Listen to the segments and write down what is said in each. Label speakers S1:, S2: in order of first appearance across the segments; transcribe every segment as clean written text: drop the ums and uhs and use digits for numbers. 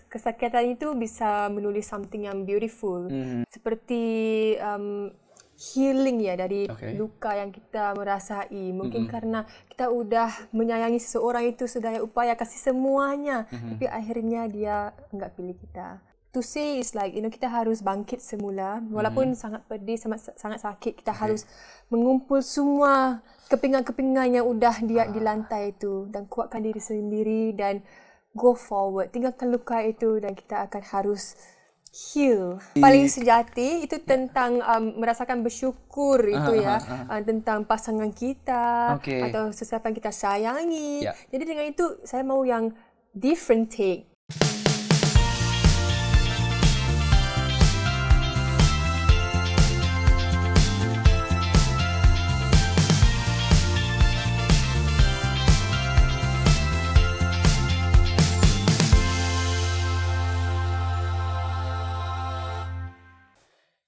S1: kesakitan itu bisa menulis something yang beautiful. Seperti healing ya dari luka yang kita merasai. Mungkin karena kita udah menyayangi seseorang itu sedaya upaya kasih semuanya, tapi akhirnya dia enggak pilih kita. To say is like, kita harus bangkit semula. Walaupun sangat pedih, sangat sakit, kita harus mengumpul semua kepingan-kepingan yang udah di lantai itu dan kuatkan diri sendiri dan go forward. Tinggalkan luka itu dan kita akan harus heal. Paling sejati itu tentang merasakan bersyukur itu tentang pasangan kita atau sesiapa yang kita sayangi. Jadi dengan itu saya mau yang different take.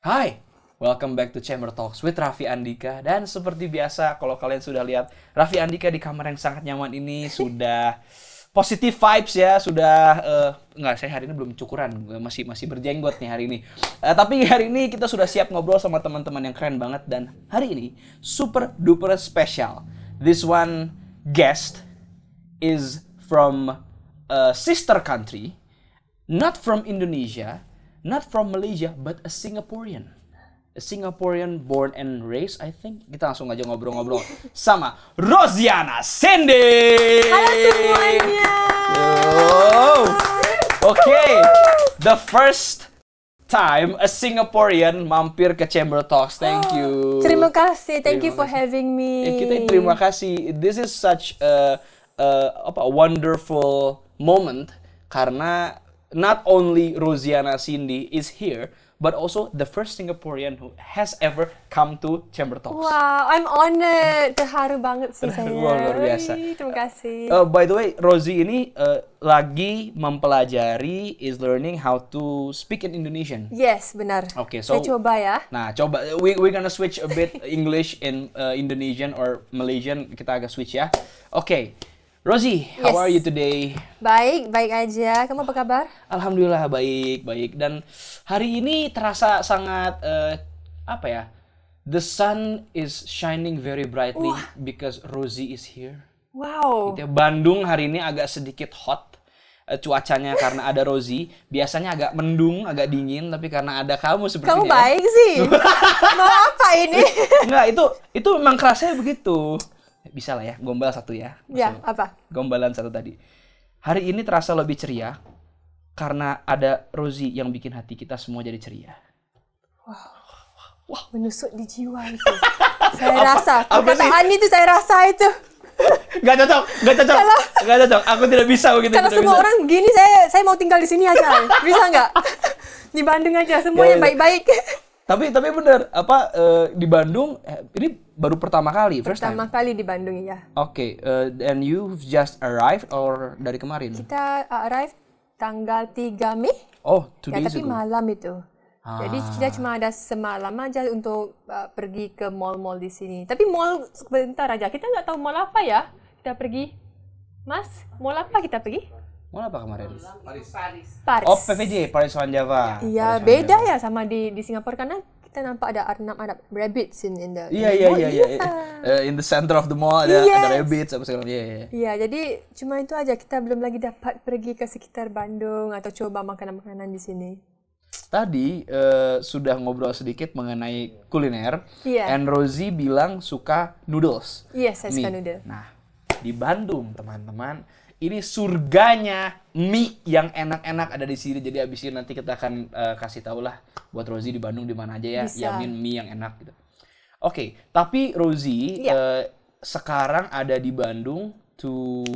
S2: Hai, welcome back to Chamber Talks with Raffi Andika. Dan seperti biasa, kalau kalian sudah lihat Raffi Andika di kamar yang sangat nyaman ini sudah positive vibes ya, sudah enggak, saya hari ini belum cukuran, masih berjenggot nih hari ini. Tapi hari ini kita sudah siap ngobrol sama teman-teman yang keren banget dan hari ini super duper special. This one guest is from a sister country, not from Indonesia. Not from Malaysia, but a Singaporean. A Singaporean born and raised, I think. Kita langsung aja ngobrol-ngobrol sama Rosiana Cindy.
S1: Halo semuanya.
S2: Oke, the first time a Singaporean mampir ke Chamber Talks. Thank you.
S1: Terima kasih. Thank you for having me.
S2: Kita terima kasih. This is such a wonderful moment karena not only Rosiana Cindy is here, but also the first Singaporean who has ever come to Chamber Talks.
S1: Wow, I'm honored. Terharu banget sih saya.
S2: Luar biasa.
S1: Terima kasih.
S2: By the way, Rosie ini lagi mempelajari, is learning how to speak in Indonesian.
S1: Yes, benar.
S2: Okay, so
S1: saya coba ya.
S2: Nah, coba we're gonna switch a bit English in Indonesian or Malaysian. Kita agak switch ya. Okay. Rosie, how are you today?
S1: Baik aja. Kamu apa kabar?
S2: Alhamdulillah baik. Dan hari ini terasa sangat the sun is shining very brightly because Rosie is here.
S1: Wow.
S2: Gitu ya. Bandung hari ini agak sedikit hot cuacanya karena ada Rosie. Biasanya agak mendung, agak dingin, tapi karena ada kamu seperti
S1: kamu baik sih. Mau apa ini?
S2: Enggak, itu memang kerasanya begitu. Bisa lah ya, gombal satu ya.
S1: Ya, apa?
S2: Gombalan satu tadi. Hari ini terasa lebih ceria karena ada Rosie yang bikin hati kita semua jadi ceria.
S1: Wah, menusuk di jiwa itu. Saya rasa, perkataan itu saya rasa itu.
S2: Gak cocok. Aku tidak bisa begitu.
S1: Kalau semua orang begini, saya mau tinggal di sini aja. Bisa nggak? Di Bandung aja, semuanya baik-baik.
S2: Tapi benar, di Bandung ini baru pertama kali, first time?
S1: Pertama kali di Bandung, ya.
S2: Oke, and you just arrived or dari kemarin?
S1: Kita arrive tanggal 3 Mei.
S2: Oh, 2 days
S1: tapi
S2: ago.
S1: malam itu. Jadi kita cuma ada semalam aja untuk pergi ke mall-mall di sini. Tapi mall sebentar aja. Kita nggak tahu mall apa ya kita pergi. Mas, mall apa kita pergi?
S2: Mall apa kemarin?
S1: Paris.
S2: Oh, PVJ, Paris Van Java.
S1: Iya, beda ya sama di Singapura karena kita nampak ada rabbits in the
S2: Iya. In the center of the mall ada rabbits apa segala.
S1: Iya, jadi cuma itu aja, kita belum lagi dapat pergi ke sekitar Bandung atau coba makanan-makanan di sini.
S2: Tadi sudah ngobrol sedikit mengenai kuliner.
S1: Iya.
S2: And Rosie bilang suka noodles.
S1: Iya, saya suka noodle.
S2: Nah, di Bandung teman-teman, ini surganya mie yang enak-enak ada di sini. Jadi abis ini nanti kita akan kasih tahu lah buat Rosie di Bandung di mana aja ya yamin mie yang enak gitu. Oke, tapi Rosie sekarang ada di Bandung to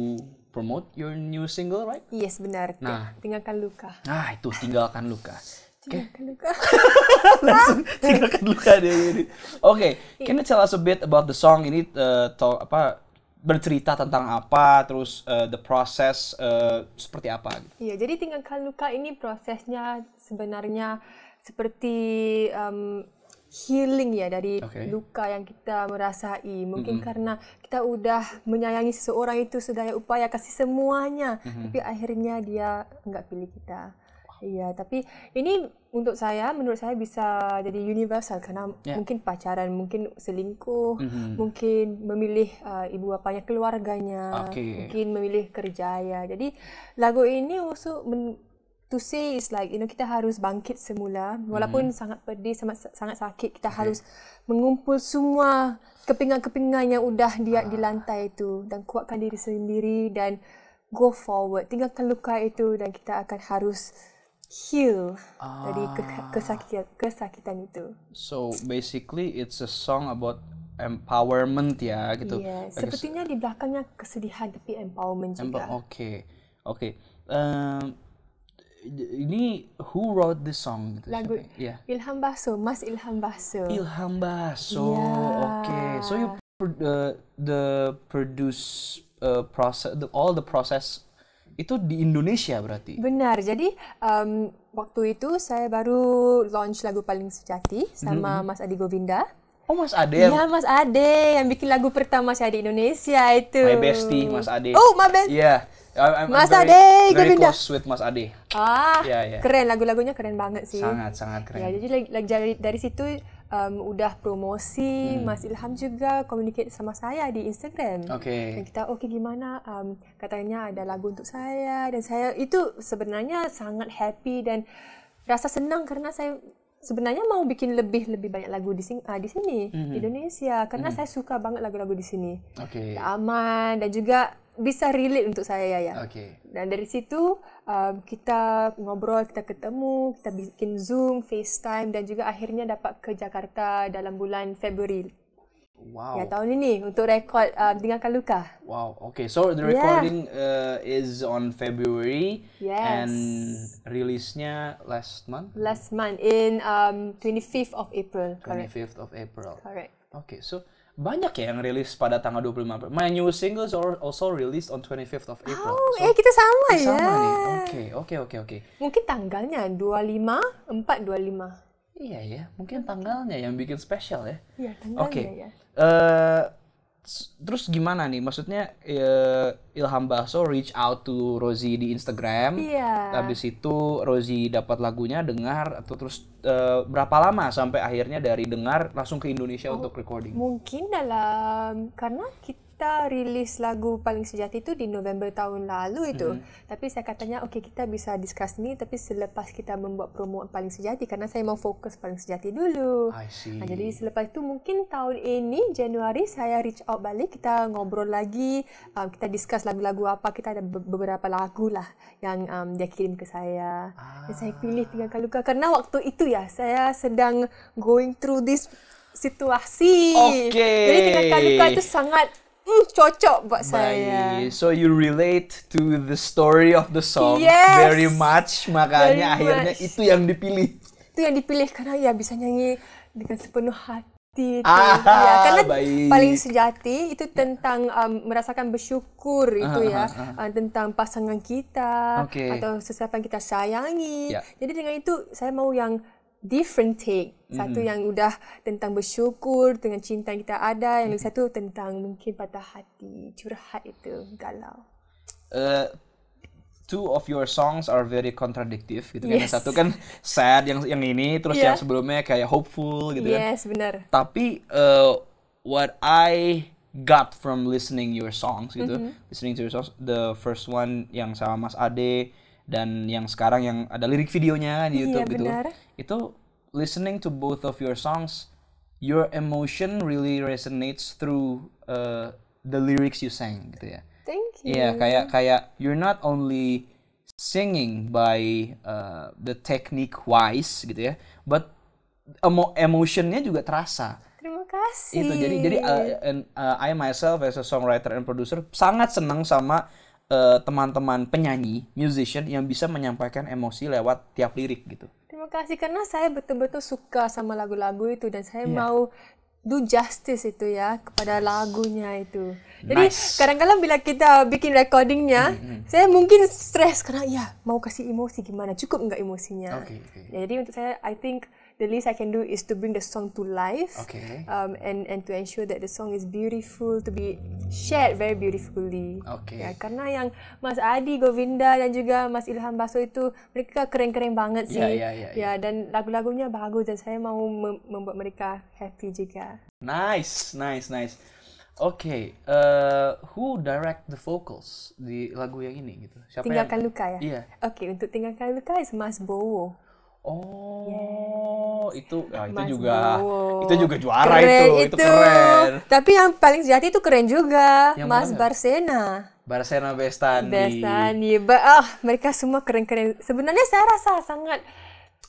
S2: promote your new single, right?
S1: Yes, benar. Nah, Tinggalkan Luka.
S2: Nah, itu Tinggalkan Luka.
S1: Tinggalkan Luka.
S2: Langsung Tinggalkan Luka dia ini. Oke, can you tell us a bit about the song ini? Bercerita tentang apa, terus the process seperti apa?
S1: Iya, jadi Tinggalkan Luka ini prosesnya sebenarnya seperti healing ya dari luka yang kita merasai. Mungkin karena kita udah menyayangi seseorang itu sedaya upaya kasih semuanya, tapi akhirnya dia nggak pilih kita. Iya, tapi ini menurut saya bisa jadi universal karena mungkin pacaran, mungkin selingkuh, mungkin memilih ibu bapanya keluarganya, mungkin memilih kerja ya. Jadi lagu ini also to say is like, kita harus bangkit semula. Walaupun sangat pedih, sangat sakit, kita harus mengumpul semua kepingan-kepingan yang udah di lantai itu dan kuatkan diri sendiri dan go forward. Tinggalkan luka itu dan kita akan harus heal dari kesakitan itu.
S2: So basically it's a song about empowerment ya gitu.
S1: Yes, sepertinya di belakangnya kesedihan tapi empowerment juga.
S2: Oke. Ini who wrote this song gitu?
S1: Lagu Ilham Baso, Mas Ilham Baso.
S2: Ilham Baso. Okay. So you the produce process, all the process itu di Indonesia berarti?
S1: Benar. Jadi waktu itu saya baru launch lagu Paling Sejati sama Mas Adi Govinda.
S2: Oh, Mas Ade.
S1: Iya, Mas Ade yang bikin lagu pertama saya di Indonesia itu.
S2: My bestie, Mas Ade.
S1: Oh, my bestie.
S2: Yeah. I'm
S1: Mas
S2: very,
S1: Ade
S2: very
S1: Govinda.
S2: close with Mas Ade.
S1: Keren, lagu-lagunya keren banget sih.
S2: Sangat keren.
S1: Ya, jadi dari situ udah promosi, Mas Ilham juga communicate sama saya di Instagram. Dan kita gimana, katanya ada lagu untuk saya dan saya itu sebenarnya sangat happy dan rasa senang karena saya sebenarnya mau bikin lebih banyak lagu di sini di Indonesia karena saya suka banget lagu-lagu di sini. Aman dan juga bisa relate untuk saya ya. Dan dari situ kita ngobrol, kita ketemu, kita bikin Zoom, FaceTime dan juga akhirnya dapat ke Jakarta dalam bulan Februari.
S2: Wow.
S1: Ya, tahun ini untuk rekod Tinggalkan Luka.
S2: Wow. Okay. So the recording is on February and release-nya last month?
S1: Last month in 25th of April.
S2: 25th of April.
S1: Correct.
S2: Okay. So banyak ya yang rilis pada tanggal 25 April. My new singles are also released on 25th of April.
S1: Oh, so, kita sama ya.
S2: Sama nih. Okay.
S1: Mungkin tanggalnya 4-25.
S2: Iya ya, mungkin tanggalnya yang bikin spesial ya.
S1: Iya, tanggalnya ya.
S2: Terus gimana nih? Maksudnya Ilham Baso reach out to Rosie di Instagram. Habis itu Rosie dapat lagunya, dengar, atau terus berapa lama sampai akhirnya dari dengar langsung ke Indonesia untuk recording?
S1: Mungkin karena kita rilis lagu Paling Sejati itu di November tahun lalu itu. Tapi saya katanya kita bisa discuss ini tapi selepas kita membuat promo Paling Sejati karena saya mau fokus Paling Sejati dulu.
S2: I see.
S1: Jadi selepas itu mungkin tahun ini Januari saya reach out balik, kita ngobrol lagi, kita discuss lagu-lagu apa, kita ada beberapa lagu lah yang dia kirim ke saya. Dan saya pilih Tinggalkan Luka karena waktu itu ya saya sedang going through this situasi. Jadi Tinggalkan Luka itu sangat cocok buat saya.
S2: So you relate to the story of the song very much, makanya akhirnya itu yang dipilih.
S1: Itu yang dipilih karena ya bisa nyanyi dengan sepenuh hati. Karena Paling Sejati itu tentang merasakan bersyukur itu tentang pasangan kita atau sesiapa yang kita sayangi. Jadi dengan itu saya mau yang different take. Satu yang udah tentang bersyukur dengan cinta yang kita ada, yang satu tentang mungkin patah hati, curhat itu, galau.
S2: Two of your songs are very contradictive gitu kan. Yang satu kan sad, yang ini, terus yang sebelumnya kayak hopeful gitu kan.
S1: Yes, benar.
S2: Tapi what I got from listening your songs gitu, listening to your songs, the first one yang sama Mas Ade dan yang sekarang yang ada lirik videonya di YouTube gitu. Itu listening to both of your songs, your emotion really resonates through the lyrics you sang gitu ya.
S1: Thank you.
S2: Iya, kayak you're not only singing by the technique wise gitu ya, but emotionnya juga terasa.
S1: Terima kasih.
S2: Itu jadi I myself as a songwriter and producer sangat senang sama teman-teman penyanyi, musician yang bisa menyampaikan emosi lewat tiap lirik gitu.
S1: Terima kasih karena saya betul-betul suka sama lagu-lagu itu dan saya mau do justice itu ya kepada lagunya itu. Jadi kadang-kadang bila kita bikin recordingnya, saya mungkin stres karena mau kasih emosi gimana, cukup nggak emosinya.
S2: Okay.
S1: Ya, jadi untuk saya, I think the least I can do is to bring the song to life.
S2: Okay.
S1: And to ensure that the song is beautiful, to be shared very beautifully.
S2: Okay.
S1: Ya, karena yang Mas Adi, Govinda dan juga Mas Ilham Baso itu mereka keren-keren banget sih. Ya, dan lagu-lagunya bagus dan saya mau membuat mereka happy juga.
S2: Nice. Okay, who direct the vocals di lagu yang ini gitu? Siapa
S1: Tinggalkan
S2: yang...
S1: Luka ya?
S2: Iya.
S1: Okay, untuk Tinggalkan Luka is Mas Bowo.
S2: Oh, itu
S1: Mas
S2: juga
S1: Bowo.
S2: itu juga juara
S1: Keren
S2: itu keren.
S1: Tapi yang paling sejati itu keren juga,
S2: Yang
S1: Mas
S2: mana?
S1: Barsena
S2: Bestandi.
S1: Mereka semua keren-keren. Sebenarnya saya rasa sangat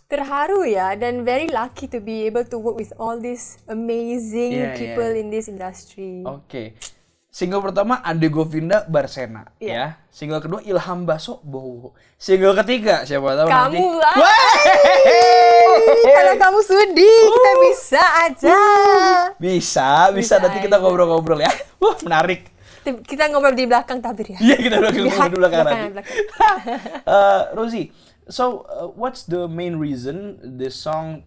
S1: terharu ya dan very lucky to be able to work with all these amazing people in this industry.
S2: Oke. Single pertama Ade Govinda Barsena ya. Single kedua Ilham Baso Bowo. Single ketiga siapa tahu nanti.
S1: Kamu lah. Kalau kamu sudi kita bisa aja.
S2: Bisa nanti kita ngobrol-ngobrol ya. Wah, menarik.
S1: Kita ngobrol di belakang tabir ya.
S2: Iya, kita ngobrol di belakang nanti.
S1: Belakang.
S2: Rosie, so what's the main reason this song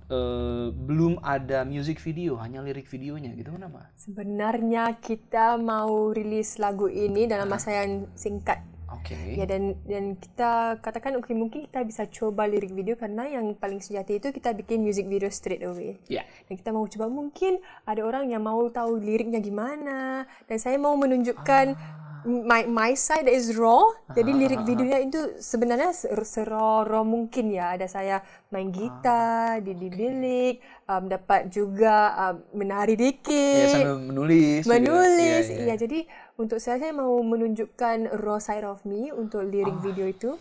S2: belum ada music video, hanya lirik videonya gitu, kenapa?
S1: Sebenarnya kita mau rilis lagu ini dalam masa yang singkat.
S2: Oke.
S1: Ya, dan kita katakan mungkin kita bisa coba lirik video karena yang paling sejati itu kita bikin music video straight away.
S2: Yeah.
S1: Dan kita mau coba, mungkin ada orang yang mau tahu liriknya gimana dan saya mau menunjukkan my side that is raw. Jadi lirik videonya itu sebenarnya raw mungkin ya. Ada saya main gitar di bilik, dapat juga menari dikit.
S2: Ya, sambil menulis.
S1: Iya, jadi untuk saya mau menunjukkan raw side of me untuk lirik video itu.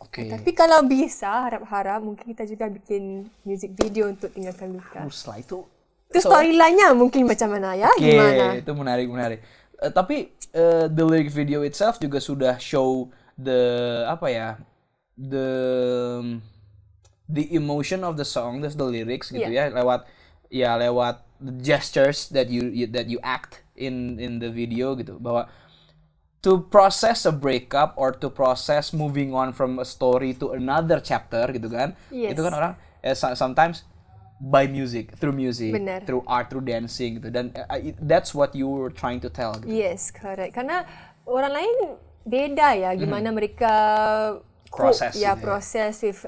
S2: Oke.
S1: Tapi kalau bisa, harap-harap mungkin kita juga bikin music video untuk Tinggalkan Luka.
S2: Setelah itu
S1: storyline-nya mungkin macam mana ya? Gimana?
S2: Itu menarik. Tapi the lyric video itself juga sudah show the emotion of the song, the lyrics gitu ya, lewat the gestures that you act in the video gitu, bahwa to process a breakup or to process moving on from a story to another chapter gitu kan. Itu kan orang sometimes by music, through music,
S1: Benar.
S2: through art, through dancing gitu, dan that's what you were trying to tell gitu.
S1: Yes, correct. Karena orang lain beda ya gimana mereka
S2: Proses
S1: ya,
S2: gitu ya.
S1: proses with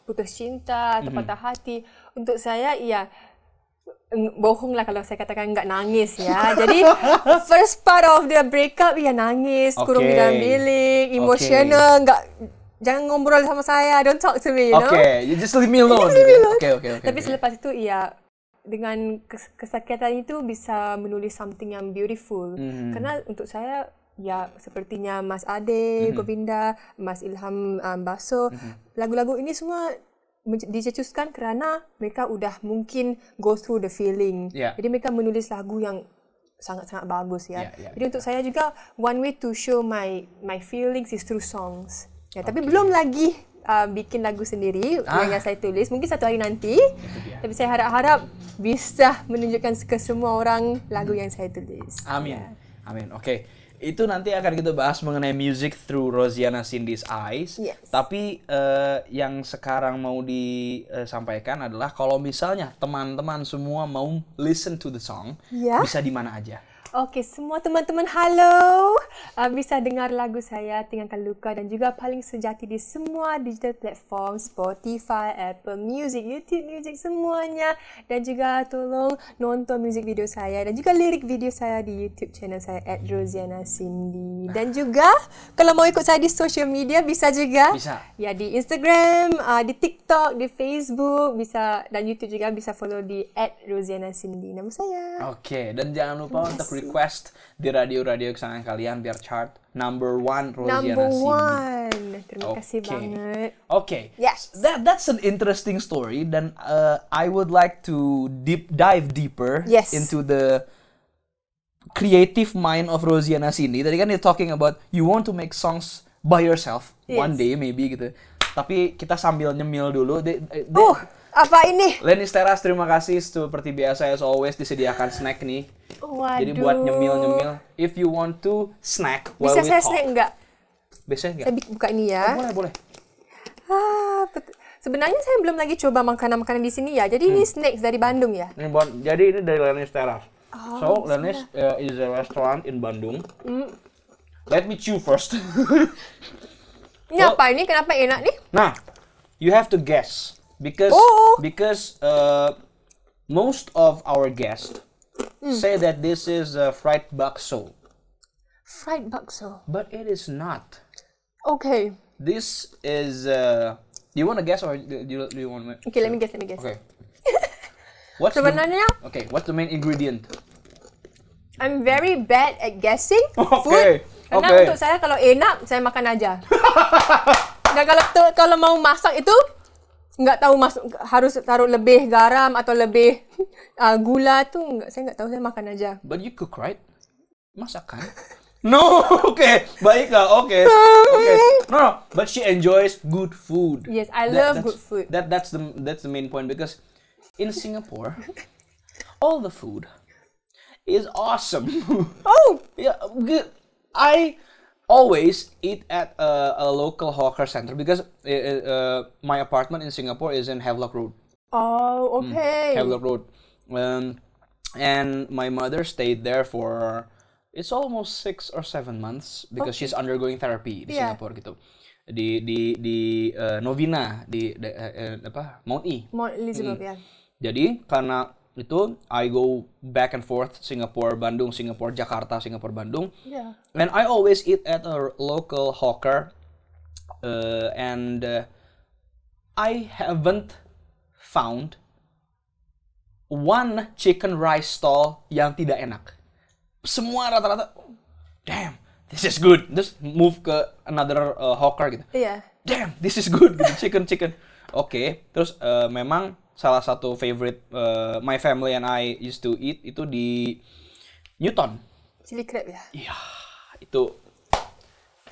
S1: putus cinta atau patah hati. Untuk saya bohong lah kalau saya katakan nggak nangis ya. Jadi first part of the breakup nangis, kurung di dalam bilik, emotional, jangan ngobrol sama saya, don't talk to me, you know.
S2: You just leave me alone. Okay.
S1: Tapi selepas itu dengan kesakitan itu bisa menulis something yang beautiful. Karena untuk saya sepertinya Mas Ade, Govinda, Mas Ilham Baso, lagu-lagu ini semua dicetuskan kerana mereka udah mungkin go through the feeling. Jadi mereka menulis lagu yang sangat-sangat bagus ya. Jadi untuk saya juga one way to show my feelings is through songs. Tapi belum lagi bikin lagu sendiri yang saya tulis. Mungkin satu hari nanti. Tapi saya harap bisa menunjukkan ke semua orang lagu yang saya tulis.
S2: Amin. Oke. Itu nanti akan kita bahas mengenai music through Rosiana Cindy's eyes.
S1: Yes.
S2: Tapi yang sekarang mau disampaikan adalah kalau misalnya teman-teman semua mau listen to the song, bisa di mana aja?
S1: Oke, semua teman-teman halo. Bisa dengar lagu saya Tinggalkan Luka dan juga paling sejati di semua digital platform, Spotify, Apple Music, YouTube Music, semuanya. Dan juga tolong nonton music video saya dan juga lirik video saya di YouTube channel saya @rosiana_cindy. Dan juga kalau mau ikut saya di social media bisa juga.
S2: Bisa.
S1: Ya, di Instagram, di TikTok, di Facebook, bisa, dan YouTube juga bisa follow di @rosiana_cindy nama saya.
S2: Oke, dan jangan lupa untuk request di radio-radio kesayangan kalian biar chart number 1 Rosiana Cindy.
S1: Terima kasih banget.
S2: Okay.
S1: Yes.
S2: That's an interesting story, dan I would like to dive deeper into the creative mind of Rosiana Cindy. Tadi kan you're talking about you want to make songs by yourself one day maybe gitu. Tapi kita sambil nyemil dulu.
S1: Apa ini?
S2: Lenis Teras, terima kasih seperti biasa as always disediakan snack nih.
S1: Waduh.
S2: Jadi buat nyemil-nyemil. If you want to snack while
S1: bisa
S2: we
S1: saya
S2: talk.
S1: snack enggak?
S2: Bisa enggak?
S1: Saya buka ini ya.
S2: Boleh.
S1: Sebenarnya saya belum lagi coba makanan-makanan di sini ya. Jadi ini snacks dari Bandung ya?
S2: Jadi ini dari Lenis Teras. So, Lenis is a restaurant in Bandung. Let me chew first.
S1: Ini apa ini? Kenapa enak nih?
S2: Nah, you have to guess. Because most of our guests say that this is fried bakso.
S1: Fried bakso.
S2: But it is not.
S1: Okay.
S2: This is... do you want to guess or do you want to...
S1: Okay, let me guess.
S2: Okay. What's
S1: Sebenarnya,
S2: what's the main ingredient?
S1: I'm very bad at guessing
S2: Okay,
S1: food. Karena
S2: okay.
S1: untuk saya kalau enak, saya makan aja. Dan kalau mau masak itu, nggak tahu harus taruh lebih garam atau lebih gula tuh, saya nggak tahu, saya makan aja.
S2: But you cook, right? Masak kan? No, okay, baiklah, okay. No, but she enjoys good food.
S1: Yes, I love good food.
S2: That's the main point, because in Singapore, all the food is awesome.
S1: Oh,
S2: Yeah, good. I always eat at a local hawker center because my apartment in Singapore is in Havelock Road.
S1: oh, okay.
S2: Havelock Road, and my mother stayed there for. It's almost 6 or 7 months because she's undergoing therapy di Singapura gitu. Di Novena di Mount E.
S1: Mount Elizabeth ya.
S2: Jadi karena itu I go back and forth Singapore Bandung, Singapore Jakarta, Singapore Bandung.
S1: Yeah.
S2: And I always eat at a local hawker and I haven't found one chicken rice stall yang tidak enak. Semua rata-rata, damn, this is good. Terus move ke another hawker gitu.
S1: Iya.
S2: Damn, this is good gitu. Chicken. Oke. Terus memang salah satu favorite my family and I used to eat itu di Newton.
S1: Chili crab ya.
S2: Iya, itu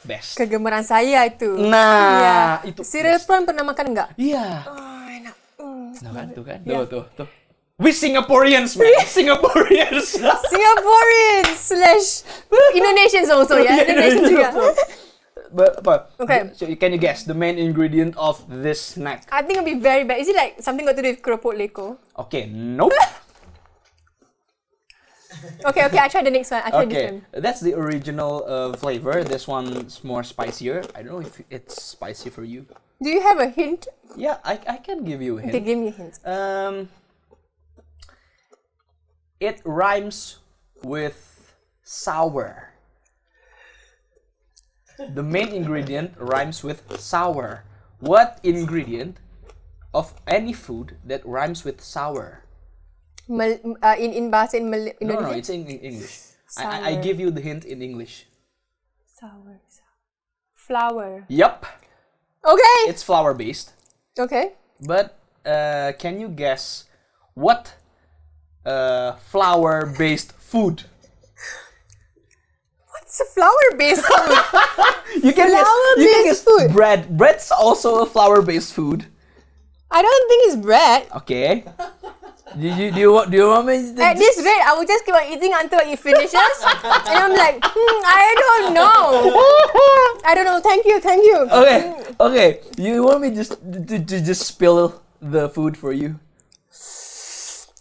S2: best.
S1: Kegemaran saya itu.
S2: Nah,
S1: Iya.
S2: itu
S1: Cereal prawn pernah makan nggak?
S2: Iya.
S1: Oh, enak.
S2: Tuh kan.
S1: Iya.
S2: Tuh. We Singaporeans, man. Singaporeans.
S1: Singaporean / Indonesians also ya. Indonesian juga.
S2: But
S1: Okay.
S2: So can you guess the main ingredient of this snack?
S1: I think it'll be very bad. Is it like something got to do with keropok leko?
S2: Okay, nope.
S1: Okay, I try the next one. I try this
S2: Okay,
S1: one.
S2: that's the original flavor. This one's more spicier. I don't know if it's spicy for you.
S1: Do you have a hint?
S2: Yeah, I can give you a
S1: Okay,
S2: hint.
S1: give me a hint.
S2: It rhymes with sour. The main ingredient rhymes with sour. What ingredient of any food that rhymes with sour?
S1: In bahasa
S2: No,
S1: Indonesia?
S2: it's in English. I
S1: Sour.
S2: give you the hint in English.
S1: Sour. Flour.
S2: Yup,
S1: Okay.
S2: it's flour based.
S1: Okay.
S2: But can you guess what flour based food?
S1: What's a flour-based food?
S2: You can
S1: Flour-based
S2: guess
S1: food.
S2: bread. Bread's also a flour based food.
S1: I don't think it's bread.
S2: Okay. Do you want me to
S1: At this rate, I will just keep on eating until it finishes. And I'm like, I don't know. Thank you.
S2: Okay. You want me to just spill the food for you?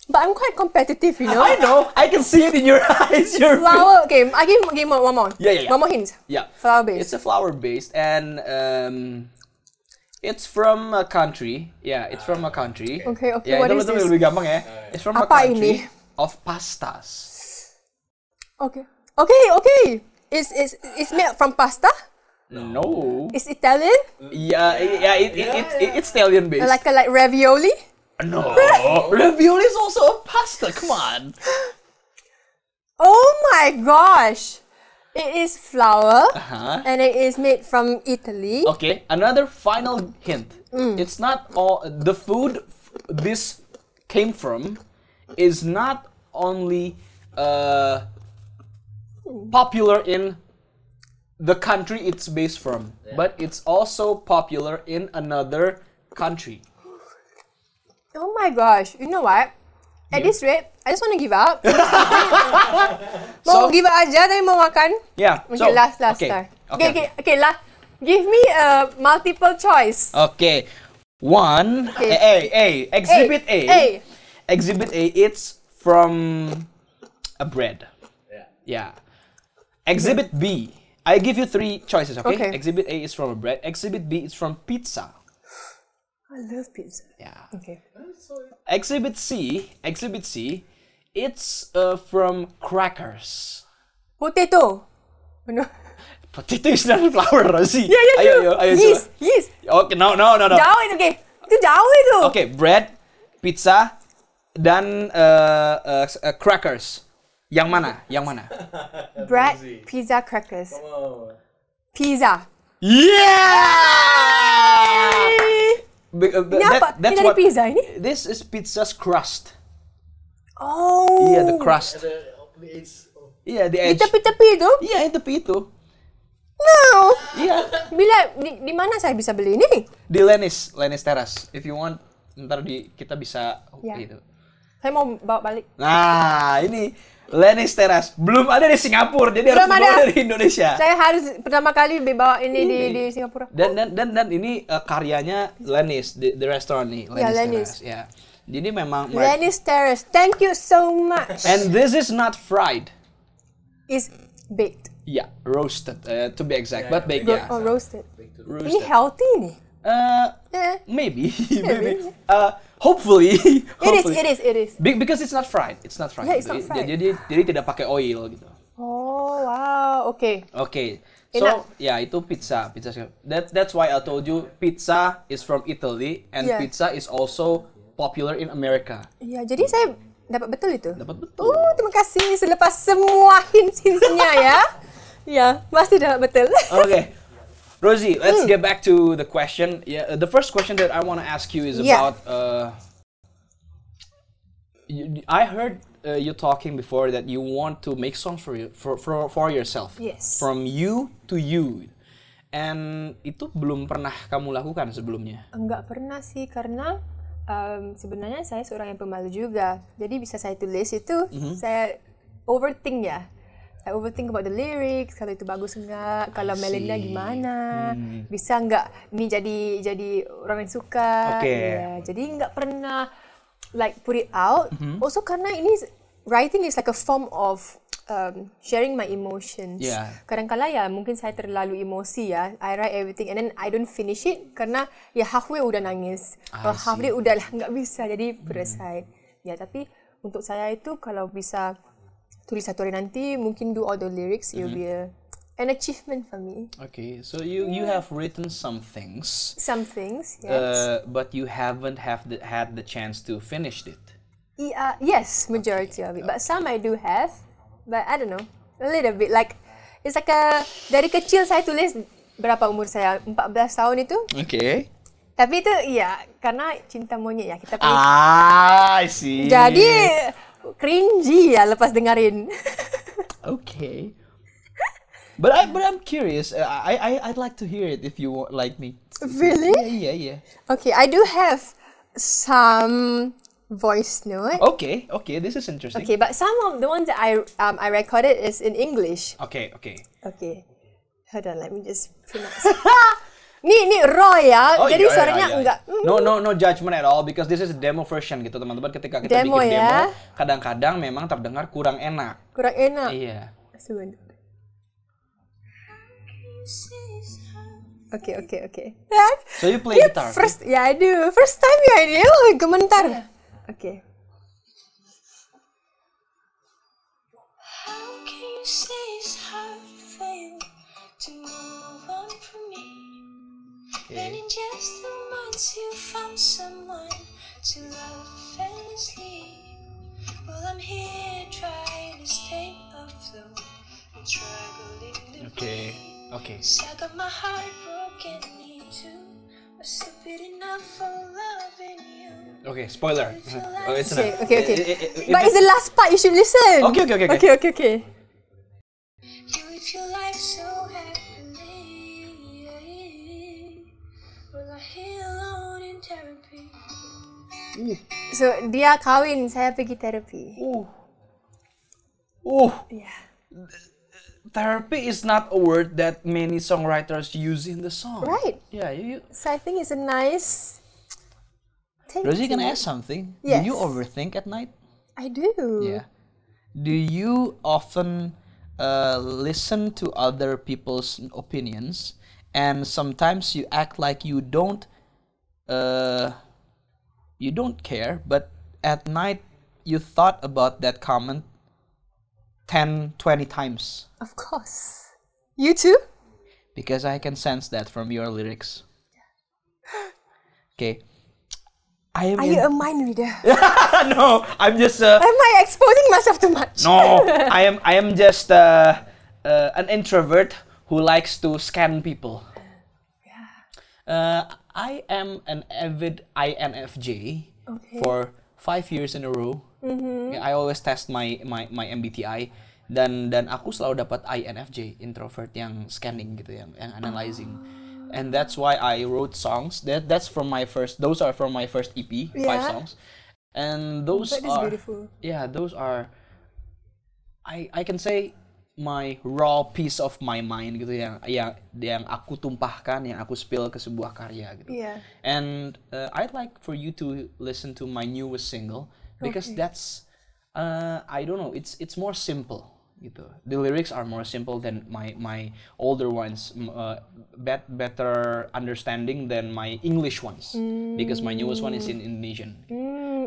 S1: But I'm quite competitive, you know.
S2: I know. I can see it in your eyes.
S1: Flour. Okay, I give one more.
S2: Yeah.
S1: One more hint.
S2: Yeah.
S1: Flour-based.
S2: It's a flour based and it's from a country. Yeah, it's from a country.
S1: Okay,
S2: Ya,
S1: what
S2: itu
S1: is this?
S2: lebih gampang ya. It's from a
S1: Apa
S2: country
S1: ini?
S2: of pastas.
S1: Okay. It's made from pasta?
S2: No.
S1: It's Italian?
S2: Yeah, it's Italian based.
S1: Like ravioli?
S2: No. Ravioli is also a pasta. Come on.
S1: Oh my gosh! It is flour
S2: Uh-huh.
S1: and it is made from Italy.
S2: Okay, another final hint. It's not all the food this came from is not only popular in the country it's based from, but it's also popular in another country.
S1: Oh my gosh! You know what? At this rate, I just want to give up. Mau
S2: So-
S1: give up aja, tapi mau makan.
S2: Yeah.
S1: Okay, last
S2: okay.
S1: time. Okay, last. Give me a multiple choice.
S2: Okay. One. A. Exhibit A. Exhibit A. It's from a bread. Yeah. Exhibit B. I give you 3 choices, okay? Exhibit A is from a bread. Exhibit B is from pizza.
S1: I love pizza.
S2: Yeah.
S1: Okay.
S2: Exhibit C, it's from crackers.
S1: Potato. No.
S2: Potato is not flour, Rosie.
S1: Yeah.
S2: Ayo,
S1: Yeast.
S2: Okay, no.
S1: Jauh itu, okay. Itu jauh itu.
S2: Okay, bread, pizza, dan crackers. Yang mana?
S1: Bread, pizza, crackers. Pizza.
S2: Yeah!
S1: Ini apa? Ini dari pizza ini?
S2: This is pizza's crust.
S1: Oh.
S2: Yeah, the crust. Yeah, the edge.
S1: Di tepi-tepi itu?
S2: Iya, yang tepi itu.
S1: No.
S2: Iya.
S1: Bila di mana saya bisa beli ini?
S2: Di Lenis Terrace. If you want, ntar kita bisa gitu.
S1: Saya mau bawa balik.
S2: Nah, ini Lenis Terrace. Belum ada di Singapura, jadi harus bawa dari Indonesia.
S1: Saya harus pertama kali bawa ini di Singapura.
S2: Dan ini karyanya Lenis, the restaurant nih, Lenis Terrace. Ya. Jadi memang
S1: Lenis Terrace. Thank you so much.
S2: And this is not fried.
S1: It's baked.
S2: Yeah, roasted to be exact, but baked.
S1: Oh, roasted. Ini healthy nih.
S2: Maybe. Hopefully.
S1: It is.
S2: Because it's not fried.
S1: Yeah, it's not fried.
S2: Jadi tidak pakai oil gitu.
S1: Oh, wow. Okay.
S2: So, itu pizza. That's why I told you pizza is from Italy and pizza is also popular in America.
S1: Iya, jadi saya dapat betul itu.
S2: Dapat betul.
S1: Terima kasih selepas semua hints-hintsnya ya. Ya, masih dapat betul.
S2: Okay. Rosie, let's get back to the question. Yeah, the first question that I want to ask you is about. I heard you talking before that you want to make songs for yourself.
S1: Yes.
S2: From you to you, and itu belum pernah kamu lakukan sebelumnya.
S1: Enggak pernah sih karena sebenarnya saya seorang yang pemalu juga. Jadi bisa saya tulis itu saya overthink ya. I overthink about the lyrics, kalau itu bagus enggak, kalau Melinda gimana, bisa enggak ini jadi orang yang suka. Ya, jadi enggak pernah like put it out. Also karena ini writing is like a form of sharing my emotions. Kadang-kala ya mungkin saya terlalu emosi ya. I write everything and then I don't finish it karena ya halfway udah nangis. Kalau halfway udah lah nggak bisa jadi put aside. Ya tapi untuk saya itu kalau bisa tulis satu hari nanti, mungkin do all the lyrics, it will be an achievement for me.
S2: Okay, so you have written some things.
S1: Some things, yes.
S2: But you haven't had the chance to finish it.
S1: Yes, majority of it. But some I do have, but I don't know, a little bit. Like, it's like dari kecil saya tulis, berapa umur saya? 14 tahun itu.
S2: Okay.
S1: Tapi itu, ya, karena cinta monyet ya. Kita
S2: I see.
S1: Jadi, cringy ya lepas dengerin.
S2: Okay. But I'm curious. I'd like to hear it if you want, like me.
S1: Really?
S2: Yeah.
S1: Okay, I do have some voice note.
S2: Okay. This is interesting.
S1: Okay, but some of the ones that I recorded is in English.
S2: Okay.
S1: Hold on, let me just pronounce. Ini raw ya, jadi suaranya enggak.
S2: No judgment at all because this is a demo version gitu teman-teman. Ketika kita bikin demo, kadang-kadang memang terdengar kurang enak. Iya.
S1: Okay.
S2: So you play guitar?
S1: I do. First time ya ini, gemetar. Okay. How can you say it's hard for you to move on from me? When in just 2 months you found someone to love endlessly. Well, I'm here trying to stay afloat and struggling to
S2: Okay.
S1: So I got my heart broken in two. Was stupid enough for loving you.
S2: Okay, spoiler. It's
S1: okay. But it's the last part, you should listen.
S2: Okay.
S1: You live your life so happily. Well, I heal alone in therapy. So dia kawin, saya pergi terapi. Yeah.
S2: Therapy is not a word that many songwriters use in the song.
S1: Right.
S2: Yeah, you.
S1: So I think it's a nice Thank
S2: Rosie, can
S1: you.
S2: I ask something?
S1: Yes.
S2: Do you overthink at night?
S1: I do.
S2: Yeah. Do you often listen to other people's opinions, and sometimes you act like you don't care, but at night you thought about that comment 10, 20 times?
S1: Of course. You too?
S2: Because I can sense that from your lyrics. Okay. I am
S1: Are you a mind reader?
S2: no, I'm just
S1: Am I exposing myself too much?
S2: no. I am just an introvert who likes to scan people. I am an avid INFJ
S1: Okay.
S2: for 5 years in a row. Yeah, I always test my MBTI, dan aku selalu dapat INFJ, introvert yang scanning gitu, yang analyzing. And that's why I wrote songs. Those are from my first EP, 5
S1: Yeah.
S2: songs. And those
S1: That is
S2: are
S1: beautiful.
S2: yeah, those are I can say my raw piece of my mind gitu, yang aku tumpahkan, yang aku spill ke sebuah karya gitu.
S1: Yeah.
S2: And I'd like for you to listen to my newest single, because that's I don't know, it's more simple gitu. The lyrics are more simple than my older ones, better understanding than my English ones, because my newest one is in Indonesian.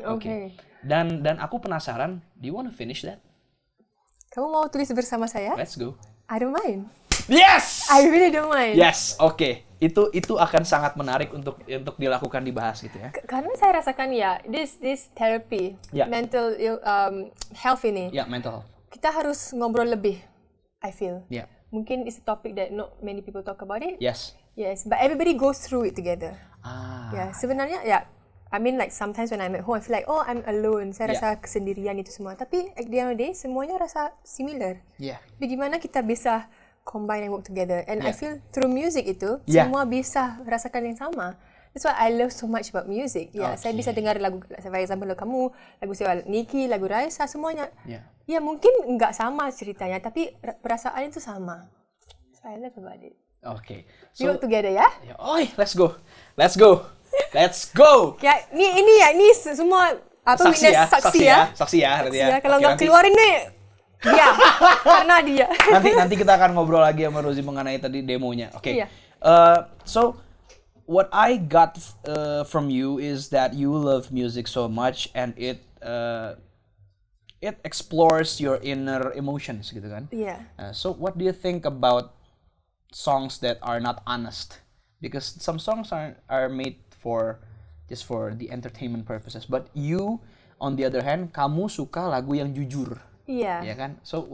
S1: Okay.
S2: Dan aku penasaran, do you want to finish that?
S1: Kamu mau tulis bersama saya?
S2: Let's go.
S1: I don't mind.
S2: Yes!
S1: I really don't mind.
S2: Yes, oke. Itu akan sangat menarik untuk dilakukan, dibahas gitu ya.
S1: Karena saya rasakan ya, this therapy,
S2: Ya.
S1: mental health ini,
S2: Ya, mental health.
S1: kita harus ngobrol lebih, I feel.
S2: Ya.
S1: Mungkin it's a topic that not many people talk about it.
S2: Yes.
S1: Yes, but everybody goes through it together.
S2: Ah.
S1: Ya, sebenarnya ya, I mean like sometimes when I'm at home, I feel like, oh I'm alone. Saya
S2: Yeah.
S1: rasa kesendirian itu semua. Tapi at the end of the day, semuanya rasa similar.
S2: Yeah.
S1: Jadi gimana kita bisa combine and work together. And I
S2: Yeah.
S1: feel through music itu,
S2: Yeah.
S1: semua bisa rasakan yang sama. That's why I love so much about music. Ya, saya bisa dengar lagu, for example, kamu, lagu saya Niki, lagu Raisa, semuanya.
S2: Yeah.
S1: Ya mungkin nggak sama ceritanya, tapi perasaan itu sama. So I love about it.
S2: Oke.
S1: We work together ya.
S2: Oi, let's go. Let's go. Let's go.
S1: Ya, ini semua apa
S2: Saksi ya,
S1: saksi ya.
S2: Saksi ya, nanti ya.
S1: Ya, kalau
S2: Oke,
S1: nggak
S2: nanti-
S1: keluarin nih, dia, karena dia.
S2: nanti kita akan ngobrol lagi sama Rosie mengenai tadi demonya. Oke.
S1: Iya.
S2: So what I got from you is that you love music so much, and it explores your inner emotions gitu kan.
S1: Iya.
S2: So what do you think about songs that are not honest? Because some songs are made for just for the entertainment purposes, but you on the other hand, kamu suka lagu yang jujur.
S1: Iya.
S2: Ya kan? So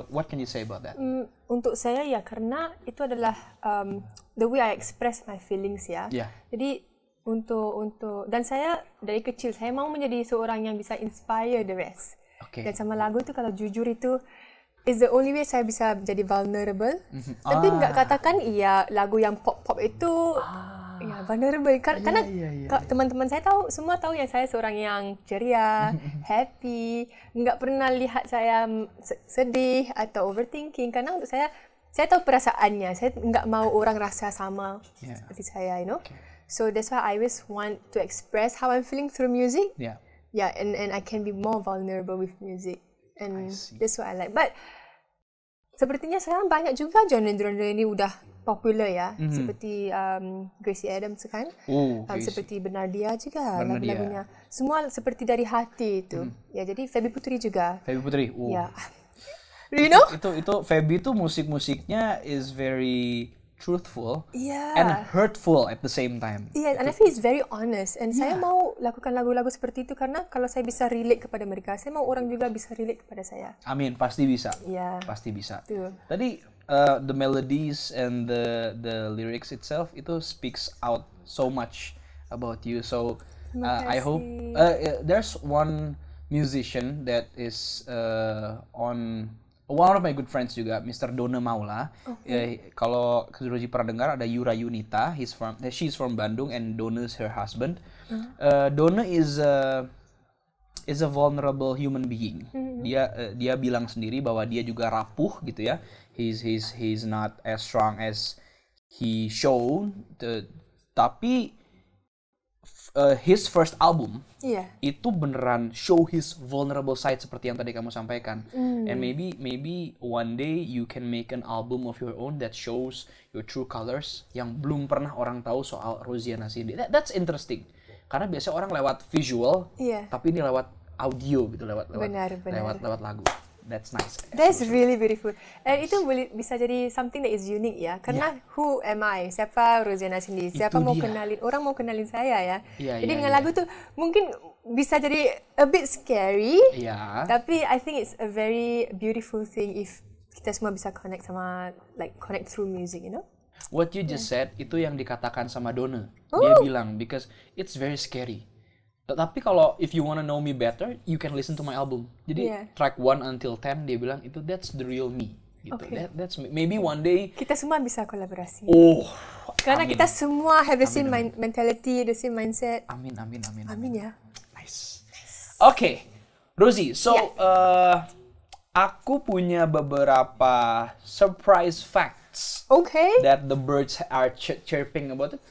S2: what can you say about that?
S1: Untuk saya ya, karena itu adalah the way I express my feelings ya.
S2: Yeah.
S1: Jadi untuk dan saya dari kecil saya mau menjadi seorang yang bisa inspire the rest.
S2: Oke.
S1: Dan sama lagu itu kalau jujur itu is the only way saya bisa menjadi vulnerable. Tapi nggak katakan iya lagu yang pop itu ya vulnerable karena teman-teman saya semua tahu yang saya seorang yang ceria, happy, nggak pernah lihat saya sedih atau overthinking, karena untuk saya tahu perasaannya. Saya nggak mau orang rasa sama seperti saya, you know. So that's why I always want to express how I'm feeling through music.
S2: Yeah.
S1: Yeah, and I can be more vulnerable with music, and that's what I like. But sepertinya sekarang banyak juga genre-genre ini udah popular ya, seperti Gracie Adams kan, seperti Bernardia juga lagu-lagunya. Semua seperti dari hati itu. Ya, jadi Feby Putri juga.
S2: Feby Putri.
S1: Ya. You know?
S2: Itu Feby itu musik-musiknya is very truthful
S1: Yeah.
S2: and hurtful at the same time.
S1: Iya, and I feel it's very honest. And saya mau lakukan lagu-lagu seperti itu karena kalau saya bisa relate kepada mereka, saya mau orang juga bisa relate kepada saya.
S2: Amin, pasti bisa.
S1: Iya.
S2: Pasti bisa.
S1: Betul.
S2: Tadi the melodies and the lyrics itself itu speaks out so much about you. So I hope there's one musician that is on one of my good friends juga, Mr. Dona Maula. Kalau Rosie pernah dengar, ada Yura Yunita. She's from Bandung, and Dona is her husband. Dona is a vulnerable human being. Dia bilang sendiri bahwa dia juga rapuh gitu ya. He's not as strong as he shown. Tapi his first album
S1: Iya.
S2: itu beneran show his vulnerable side seperti yang tadi kamu sampaikan. And maybe one day you can make an album of your own that shows your true colors yang belum pernah orang tahu soal Rosiana Cindy. That's interesting. Karena biasanya orang lewat visual, tapi ini lewat audio gitu, lewat lagu. That's nice.
S1: That's really beautiful. And itu bisa jadi something that is unique ya. Karena who am I? Siapa Rosiana Cindy? Siapa mau kenalin? Orang mau kenalin saya ya. Jadi dengan lagu tuh mungkin bisa jadi a bit scary. Tapi I think it's a very beautiful thing if kita semua bisa connect sama, like connect through music, you know?
S2: What you just said itu yang dikatakan sama Donna. Dia bilang because it's very scary. Tapi kalau if you wanna know me better, you can listen to my album. Jadi track 1 until 10 dia bilang itu that's the real me. Gitu. That's maybe one day
S1: kita semua bisa kolaborasi. Karena
S2: amin.
S1: kita semua have the same mentality, the same mindset.
S2: Amin ya. Nice. Okay, Rosie. So aku punya beberapa surprise facts. That the birds are chirping about it.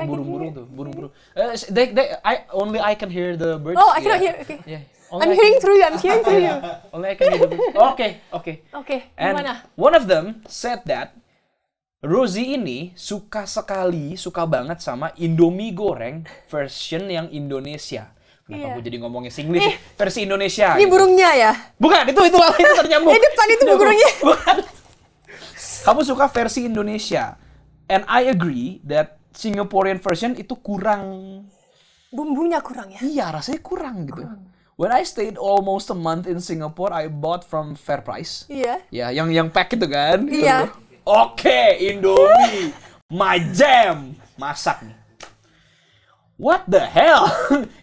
S2: Burung-burung tuh, burung-burung. I can hear the birds.
S1: Oh, I cannot hear. Okay.
S2: Yeah.
S1: I'm hearing through you.
S2: Only I can hear the birds. Okay. And
S1: gimana?
S2: one of them said that Rosie ini suka banget sama Indomie goreng version yang Indonesia. Kenapa gue jadi ngomongnya Singlish? Versi Indonesia.
S1: Ini gitu. Burungnya ya?
S2: Bukan, itu ternyambung.
S1: Depan itu burungnya.
S2: Bukan. Kamu suka versi Indonesia. And I agree that Singaporean version itu kurang.
S1: Bumbunya kurang ya?
S2: Iya, rasanya kurang gitu. When I stayed almost a month in Singapore, I bought from Fairprice.
S1: Iya.
S2: Ya, yang pack itu kan.
S1: Iya.
S2: Oke, Indomie. My jam. Masak nih. What the hell?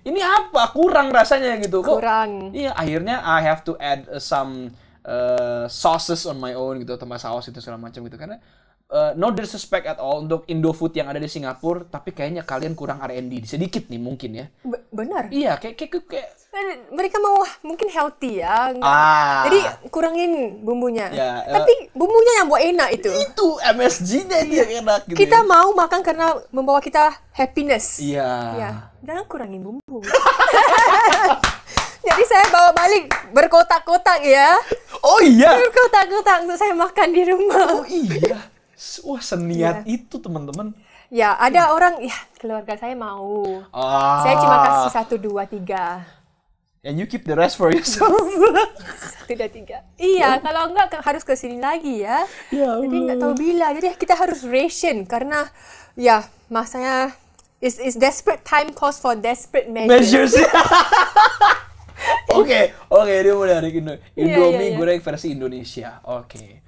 S2: Ini apa? Kurang rasanya gitu.
S1: Kurang.
S2: Iya, akhirnya I have to add some sauces on my own gitu, tambah saus itu segala macam gitu. Karena no disrespect at all untuk Indofood yang ada di Singapura, tapi kayaknya kalian kurang R&D sedikit nih mungkin ya.
S1: Benar.
S2: Iya, kayak
S1: mereka mau mungkin healthy ya. Jadi kurangin bumbunya. Tapi bumbunya yang buat enak itu.
S2: Itu MSG-nya dia enak gitu.
S1: Kita mau makan karena membawa kita happiness.
S2: Iya.
S1: Jangan kurangin bumbu. Jadi saya bawa balik berkotak-kotak ya.
S2: Oh iya.
S1: Berkotak-kotak untuk saya makan di rumah.
S2: Oh iya. Wah, seniat itu teman-teman.
S1: Ya, ada orang, keluarga saya mau. Saya cuma kasih 1, 2, 3.
S2: And you keep the rest for yourself.
S1: 1, 2, 3. Iya, kalau enggak harus ke sini lagi ya. Jadi nggak tahu bila. Jadi kita harus ration karena masanya is desperate time calls for desperate measures. Oke,
S2: dia menarik Indomie goreng versi Indonesia. Oke.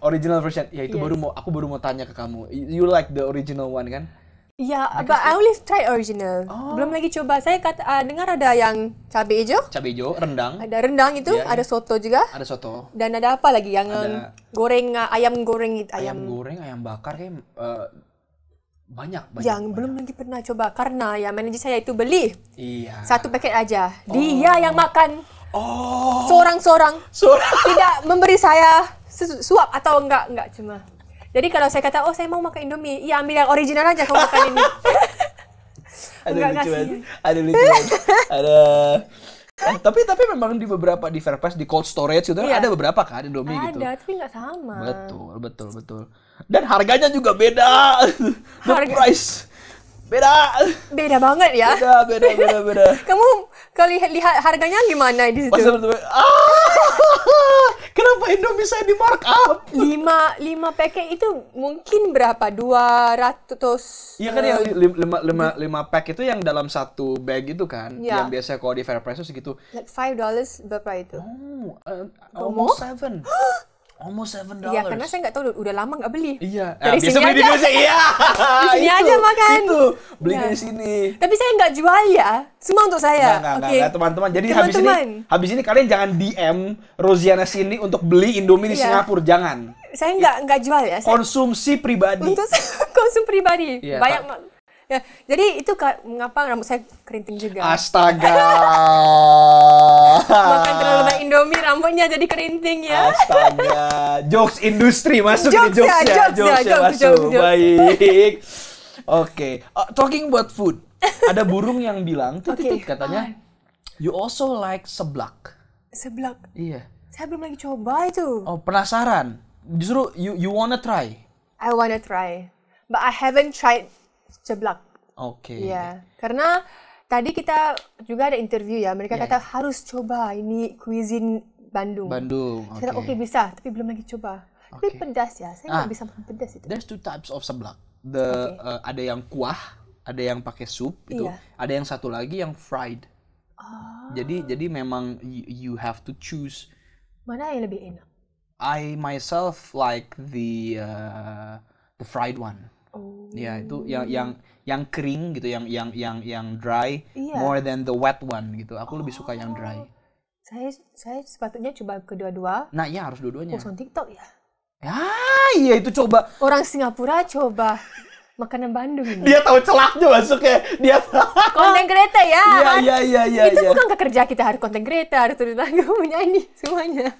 S2: Original version. Ya itu aku baru mau tanya ke kamu. You like the original one kan?
S1: Yeah, but I only try original. Belum lagi coba. Saya dengar ada yang cabai hijau.
S2: Cabai hijau, rendang.
S1: Ada rendang itu, ada soto juga.
S2: Ada soto.
S1: Dan ada apa lagi yang goreng ayam goreng itu,
S2: ayam goreng, ayam bakar kayak banyak.
S1: Yang belum lagi pernah coba karena manajer saya itu beli.
S2: Iya.
S1: 1 paket aja. Dia yang makan. Seorang-seorang. Tidak memberi saya suap atau enggak cuma. Jadi kalau saya kata, saya mau makan Indomie, ambil yang original aja kamu makan ini.
S2: Ada lucu. Tapi memang di beberapa di Fairprice di cold storage itu ada beberapa kan Indomie gitu.
S1: Ada, tapi nggak sama.
S2: Betul. Dan harganya juga beda. Price beda
S1: banget ya.
S2: Beda.
S1: Kamu kalau lihat harganya gimana di situ?
S2: Kenapa Indomie saya di markup?
S1: 5 paket itu mungkin berapa? 200.
S2: Iya kan yang 5 pack itu yang dalam satu bag itu kan. Yang biasa kalau di Fairprice itu segitu.
S1: Like $5 berapa itu?
S2: Almost $7. Almost $7.
S1: Iya, karena saya nggak tahu, udah lama nggak beli.
S2: Iya.
S1: Dari
S2: biasa
S1: sini
S2: beli
S1: aja.
S2: di Indonesia. Iya.
S1: Di sini aja makan.
S2: Itu beli di sini.
S1: Tapi saya nggak jual ya. Semua untuk saya.
S2: Nggak, teman-teman. Jadi habis ini kalian jangan DM Rosiana Cindy untuk beli Indomie di Singapura. Jangan.
S1: Saya nggak jual ya.
S2: Konsumsi pribadi.
S1: Untuk konsum pribadi.
S2: Iya,
S1: banyak. Ya, jadi itu mengapa rambut saya keriting juga.
S2: Astaga.
S1: Makan terlalu banyak Indomie, rambutnya jadi keriting ya.
S2: Astaga. Jokes industri masuk nih, jokes masuk.
S1: Jokes.
S2: Baik. Oke. Talking about food. Ada burung yang bilang,
S1: Oke.
S2: katanya, you also like seblak.
S1: Seblak.
S2: Iya.
S1: Saya belum lagi coba itu.
S2: Oh, penasaran. Justru you wanna try.
S1: I wanna try. But I haven't tried seblak.
S2: Oke.
S1: Iya. Karena tadi kita juga ada interview ya. Mereka
S2: Iya,
S1: kata harus coba ini cuisine Bandung.
S2: Bandung.
S1: Saya kata oke bisa, tapi belum lagi coba. Tapi
S2: Oke.
S1: pedas ya. Saya nggak bisa makan pedas itu.
S2: There's two types of seblak. Ada yang kuah, ada yang pakai sup itu.
S1: Iya.
S2: Ada yang satu lagi yang fried. Jadi memang you have to choose.
S1: Mana yang lebih enak?
S2: I myself like the fried one.
S1: Oh.
S2: Ya, itu yang kering gitu, yang dry
S1: Iya.
S2: more than the wet one gitu. Aku lebih suka yang dry.
S1: Saya sepatutnya coba kedua-dua.
S2: Nah, ya harus dua-duanya.
S1: Post on TikTok ya.
S2: Ya, iya itu coba.
S1: Orang Singapura coba makanan Bandung ini.
S2: Dia tahu celahnya masuknya. Dia
S1: Konten kereta ya.
S2: Iya.
S1: Itu bukan kerja kita harus konten kereta, harus turun lagu, menyanyi semuanya.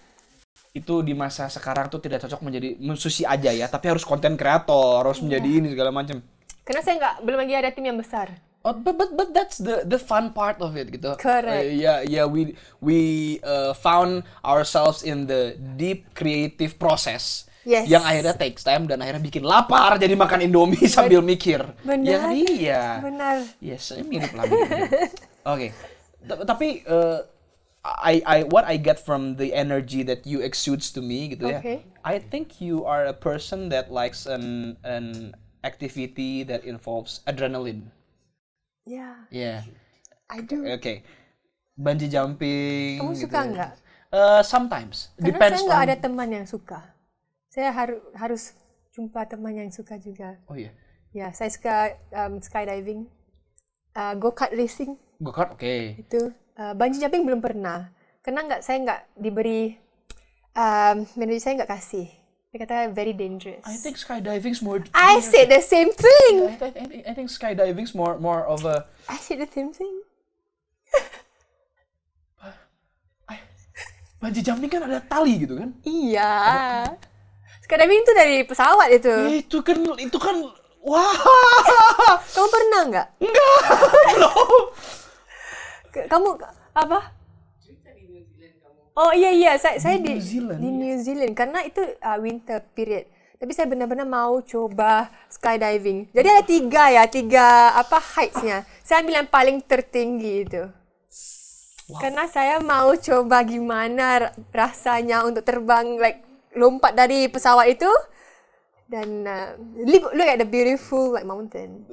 S2: Itu di masa sekarang tuh tidak cocok menjadi sushi aja ya, tapi harus konten kreator, harus menjadi ini segala macam.
S1: Karena saya belum lagi ada tim yang besar.
S2: Oh, but that's the fun part of it gitu.
S1: Correct.
S2: Yeah, we found ourselves in the deep creative process.
S1: Yes.
S2: Yang akhirnya takes time dan akhirnya bikin lapar jadi makan Indomie sambil mikir.
S1: Benar.
S2: Ya, iya.
S1: Benar.
S2: Yes, mirip lah. Oke. Tapi what I get from the energy that you exudes to me gitu ya.
S1: Okay.
S2: I think you are a person that likes an activity that involves adrenaline.
S1: Ya,
S2: Yeah.
S1: I do.
S2: Okay. Bungee jumping.
S1: Kamu
S2: gitu
S1: suka
S2: ya.
S1: nggak?
S2: Sometimes.
S1: Karena
S2: Depends
S1: saya nggak
S2: on.
S1: ada teman yang suka. Saya harus jumpa teman yang suka juga.
S2: Oh iya.
S1: Ya, saya suka skydiving, go-kart racing
S2: Go-kart, oke.
S1: itu. Bungee jumping belum pernah. Karena saya nggak diberi, manajer saya nggak kasih. Dia kata very dangerous.
S2: I think skydiving's more.
S1: I said the same thing.
S2: I think skydiving's more of a.
S1: I said the same thing.
S2: Bungee jumping kan ada tali gitu kan?
S1: Iya. Skydiving itu dari pesawat itu.
S2: Itu kan wah.
S1: Kamu pernah nggak?
S2: Enggak. Belum.
S1: Kamu apa? Oh iya, saya
S2: New Zealand,
S1: di New Zealand karena itu winter period. Tapi saya benar-benar mau coba skydiving. Jadi ada tiga heights-nya. Saya ambil yang paling tertinggi itu. Wow. Karena saya mau coba gimana rasanya untuk terbang lompat dari pesawat itu dan look at the beautiful mountain.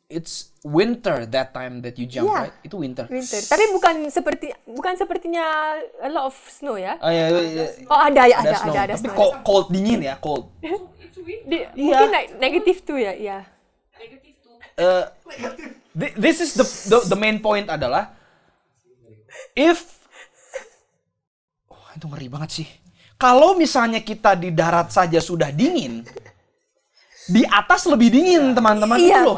S2: It's winter that time that you jump,
S1: Yeah.
S2: right? Itu winter.
S1: Winter. Tapi bukan sepertinya a lot of snow ya.
S2: Oh iya.
S1: Oh ada
S2: Snow.
S1: ada
S2: Tapi
S1: snow.
S2: cold dingin ya, cold.
S1: Mungkin negatif tuh ya, iya.
S2: This is the main point adalah itu ngeri banget sih. Kalau misalnya kita di darat saja sudah dingin, di atas lebih dingin teman-teman
S1: Iya.
S2: itu loh.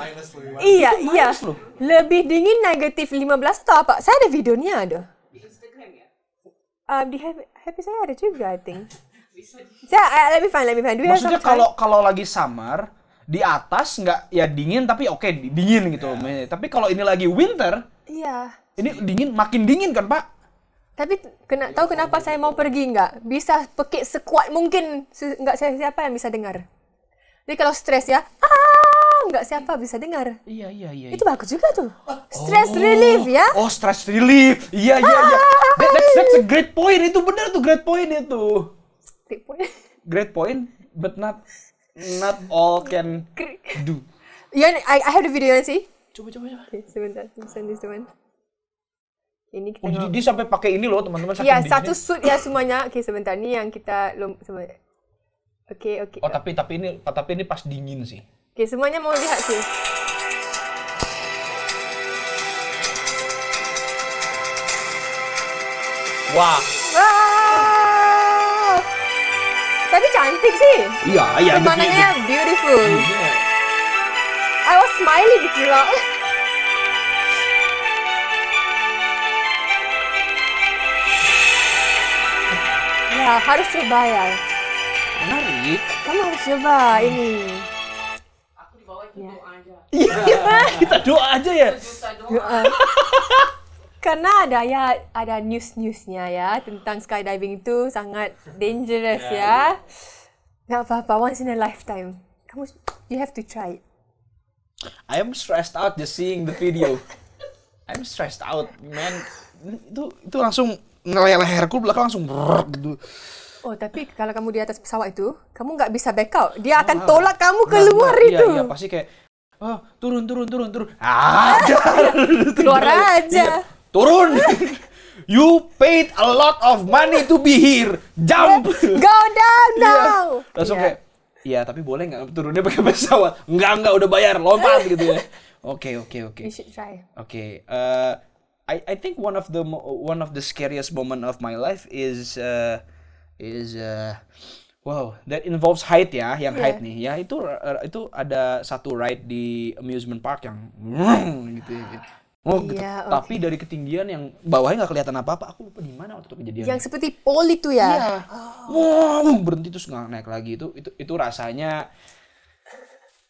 S1: Iya.
S2: minus loh.
S1: Lebih dingin negatif 15 atau apa? Saya ada videonya ada. Di Instagram ya? Di Happy saya ada juga, I think. Let me find. Do you have
S2: Maksudnya
S1: some time?
S2: kalau lagi summer di atas nggak ya dingin tapi oke, dingin gitu. Tapi kalau ini lagi winter,
S1: Iya.
S2: ini dingin makin dingin kan Pak?
S1: Tapi tahu kenapa saya mau pergi nggak? Bisa pekik sekuat mungkin. Nggak siapa yang bisa dengar. Jadi kalau stres ya, nggak siapa bisa dengar.
S2: Iya.
S1: Itu bagus juga tuh. Stress relief ya.
S2: Oh, stress relief. Iya. That's a great point. Itu benar tuh, great point itu. Great point, but not all can do.
S1: Yeah, I have the video sih.
S2: Coba.
S1: Okay, sebentar, send this one. Ini kita
S2: Oh, dia sampai pakai ini loh, teman-teman.
S1: ya,
S2: saking
S1: satu
S2: dinginnya.
S1: suit ya semuanya. Oke, sebentar. Ini yang kita semuanya. Oke.
S2: Oh, tapi ini pas dingin sih.
S1: Oke, semuanya mau lihat sih.
S2: Wah.
S1: Wow. Tapi cantik sih.
S2: Iya.
S1: Pemandangannya beautiful. I was smiling gitu loh. Ya, harus coba ya.
S2: Menarik.
S1: Kamu harus coba ini.
S3: Aku di bawah
S2: Iya, kita doa aja ya.
S1: Karena ada news-newsnya ya tentang skydiving itu sangat dangerous ya. Nggak apa-apa, once in a lifetime. You have to try it.
S2: I am stressed out just seeing the video. I'm stressed out, man. Itu langsung leherku belakang langsung gitu.
S1: Oh, tapi kalau kamu di atas pesawat itu, kamu nggak bisa back out. Dia akan tolak kamu keluar itu.
S2: Iya, pasti kayak, turun.
S1: Keluar aja.
S2: Iya, turun. You paid a lot of money to be here. Jump.
S1: Go down now.
S2: Langsung kayak, iya tapi boleh nggak turunnya pakai pesawat? Enggak, udah bayar, lompat gitu ya. Oke.
S1: You should try.
S2: Oke. I think one of the scariest moment of my life is wow, that involves height ya, yang height nih. Ya itu ada satu ride di amusement park yang gitu ya. Tapi dari ketinggian yang bawahnya nggak kelihatan apa-apa. Aku lupa di mana waktu itu kejadian.
S1: Yang seperti pole itu ya.
S2: Iya. Wow, berhenti terus nggak naik lagi. Itu rasanya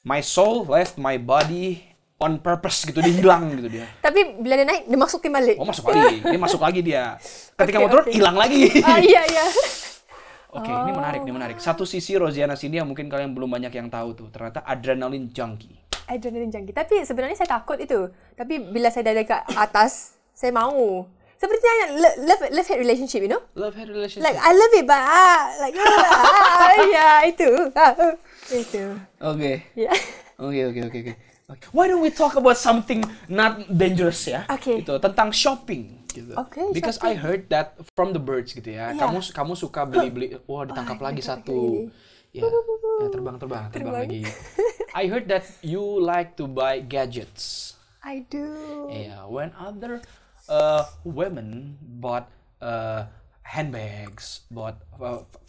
S2: my soul left my body on purpose gitu, dia hilang gitu dia.
S1: Tapi bila dia naik, dia masukin balik.
S2: Oh, masuk lagi. Dia masuk lagi dia. Ketika mau turun, hilang lagi.
S1: Iya.
S2: Oke, ini menarik. Satu sisi Rosiana sini yang mungkin kalian belum banyak yang tahu tuh. Ternyata adrenaline junkie.
S1: Tapi sebenarnya saya takut itu. Tapi bila saya dari ke atas, saya mau. Sepertinya love-hate relationship, you know?
S2: Love-hate relationship.
S1: Like, I love it, but itu. Itu.
S2: Oke.
S1: Yeah.
S2: Oke. Why don't we talk about something not dangerous ya?
S1: Okay.
S2: Gitu, tentang shopping gitu.
S1: Okay,
S2: Because
S1: shopping.
S2: I heard that from the birds gitu ya.
S1: Yeah.
S2: Kamu suka beli-beli. Wah, ditangkap lagi satu. Ya, terbang lagi. I heard that you like to buy gadgets.
S1: I do.
S2: Yeah, when other women bought handbags, bought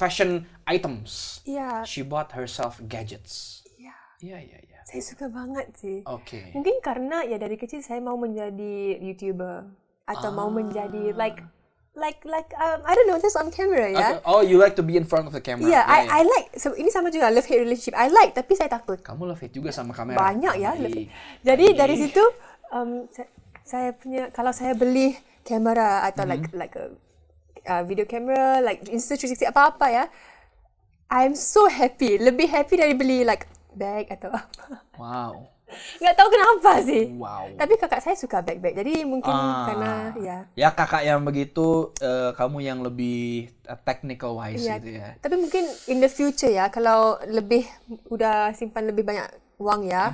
S2: fashion items.
S1: Yeah.
S2: She bought herself gadgets.
S1: Yeah.
S2: Iya.
S1: Saya suka banget sih.
S2: Oke.
S1: Mungkin karena ya dari kecil saya mau menjadi YouTuber atau mau menjadi like I don't know, just on camera ya.
S2: Okay. Oh, you like to be in front of the camera.
S1: Yeah, I like. So, ini sama juga love-hate relationship. I like, tapi saya takut.
S2: Kamu love it juga sama kamera.
S1: Banyak ya.
S2: Baik.
S1: Jadi dari situ saya punya, kalau saya beli kamera atau like a video camera, like Insta360 apa-apa ya, I'm so happy. Lebih happy dari beli like bag atau apa.
S2: Wow.
S1: Nggak tahu kenapa sih.
S2: Wow.
S1: Tapi kakak saya suka bag-bag. Jadi mungkin karena ya.
S2: Ya kakak yang begitu, kamu yang lebih technical wise
S1: Ya,
S2: gitu ya.
S1: tapi mungkin in the future ya, kalau udah simpan lebih banyak uang ya,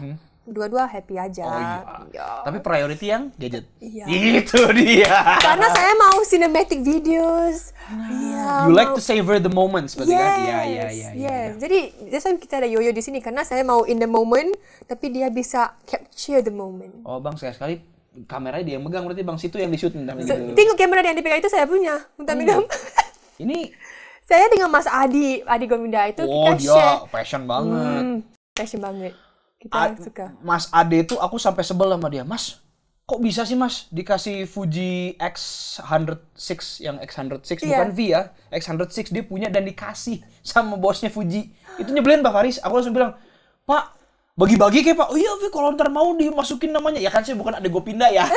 S1: dua-dua happy aja.
S2: Oh iya.
S1: Ya.
S2: Tapi priority yang gadget.
S1: Iya.
S2: Itu dia.
S1: Karena saya mau cinematic videos. Iya.
S2: You like to savor the moments, berarti kan? Iya.
S1: Jadi that's why kita ada Yoyo di sini, karena saya mau in the moment, tapi dia bisa capture the moment.
S2: Oh bang, sekali kameranya dia yang megang, berarti bang situ yang di shoot minta gitu.
S1: Tengok kamera yang dipegang itu saya punya, minta.
S2: Ini.
S1: Saya dengan Mas Adi Govinda itu kita
S2: dia
S1: share.
S2: passion banget.
S1: Passion banget. Kita suka.
S2: Mas Ade tuh aku sampai sebel sama dia. Mas, kok bisa sih mas dikasih Fuji X106 yang X106 bukan V ya, X106 dia punya dan dikasih sama bosnya Fuji. Itu nyebelin Pak Faris. Aku langsung bilang, Pak, bagi-bagi kayak Pak. Oh iya, V, kalau ntar mau dimasukin namanya. Ya kan saya bukan Ade Gopinda ya.